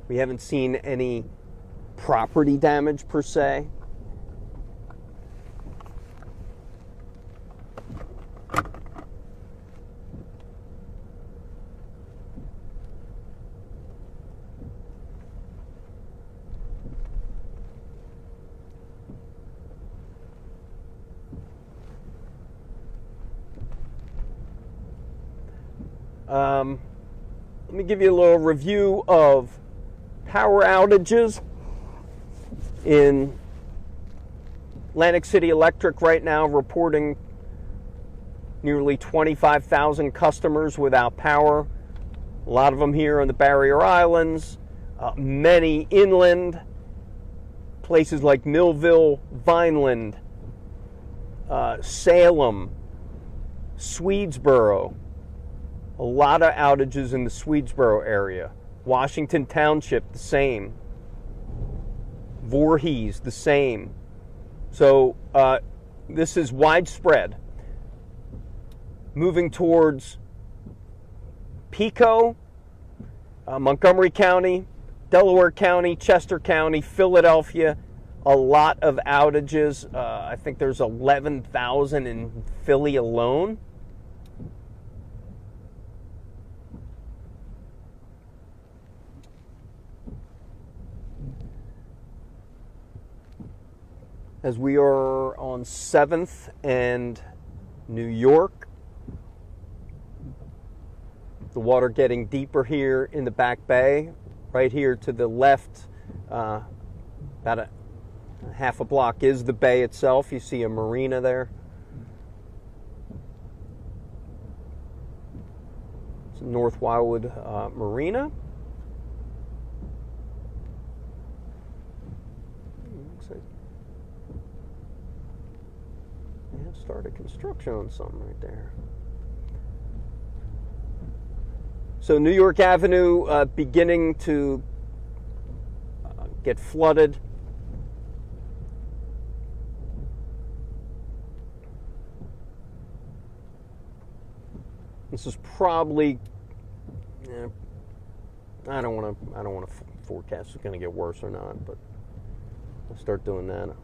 We haven't seen any property damage per se. Let me give you a little review of power outages in Atlantic City Electric right now, reporting nearly 25,000 customers without power. A lot of them here on the Barrier Islands, many inland, places like Millville, Vineland, Salem, Swedesboro. A lot of outages in the Swedesboro area. Washington Township, the same. Voorhees, the same. So this is widespread. Moving towards Pico, Montgomery County, Delaware County, Chester County, Philadelphia, a lot of outages. I think there's 11,000 in Philly alone. As we are on 7th and New York, the water getting deeper here in the Back Bay. Right here to the left, about a half a block is the bay itself. You see a marina there. It's North Wildwood Marina. started construction on something right there. So New York Avenue beginning to get flooded. This is probably, I don't want to forecast it's going to get worse or not, but I'll start doing that.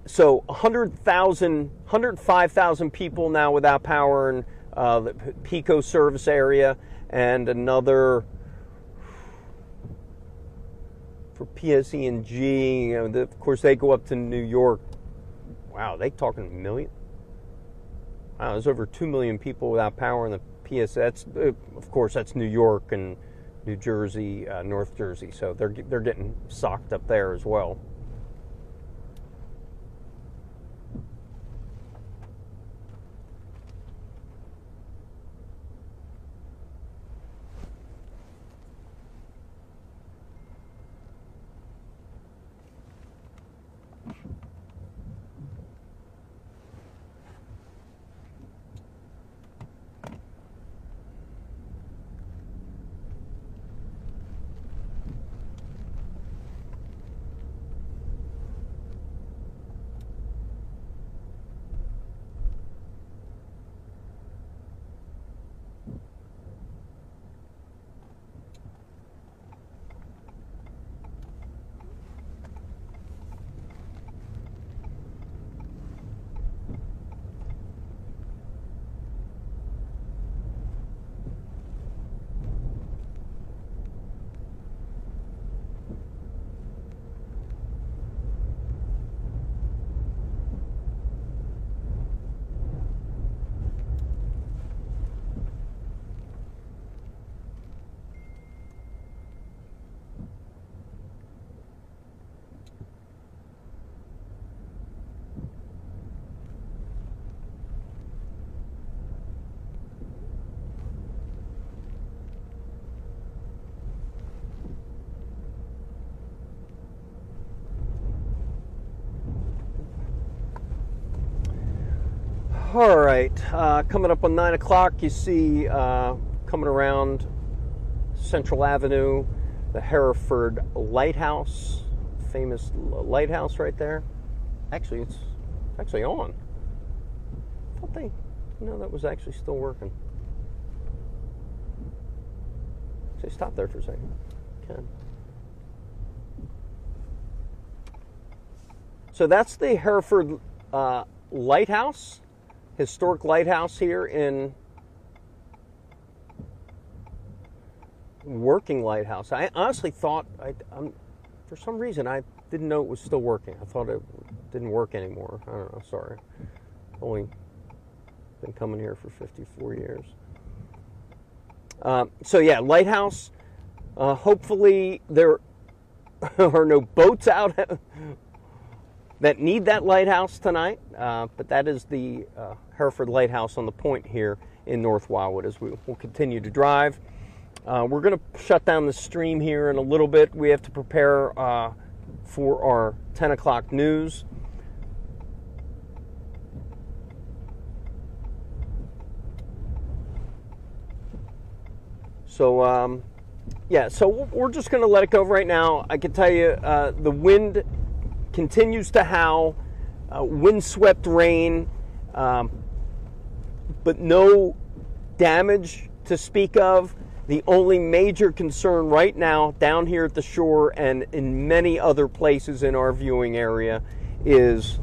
So 105,000 people now without power in the Pico service area, and another for PSE&G. Of course, they go up to New York. Wow, they talking million? Wow, there's over 2 million people without power in the PS. Of course, that's New York and New Jersey, North Jersey. So they're getting socked up there as well. All right, coming up on 9 o'clock, you see coming around Central Avenue, the Hereford Lighthouse, famous lighthouse right there. Actually, it's actually on. I thought that was actually still working. So stop there for a second. Okay. So that's the Hereford Lighthouse. Historic lighthouse here in working lighthouse. I honestly thought, for some reason, I didn't know it was still working. I thought it didn't work anymore. I don't know, sorry. Only been coming here for 54 years. So yeah, lighthouse. Hopefully there are no boats out that need that lighthouse tonight, but that is the Hereford Lighthouse on the point here in North Wildwood as we will continue to drive. We're going to shut down the stream here in a little bit. We have to prepare for our 10 o'clock news. So, yeah, so we're just going to let it go right now. I can tell you the wind continues to howl, windswept rain, but no damage to speak of. The only major concern right now down here at the shore and in many other places in our viewing area is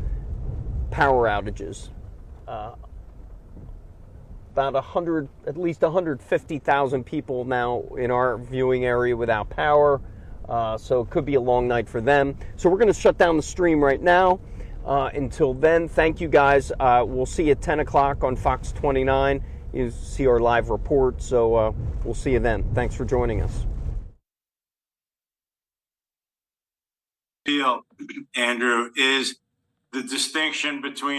power outages. About at least 150,000 people now in our viewing area without power. So it could be a long night for them. So we're going to shut down the stream right now. Until then, thank you guys. We'll see you at 10 o'clock on Fox 29. You see our live report. So we'll see you then. Thanks for joining us. Deal, Andrew, is the distinction between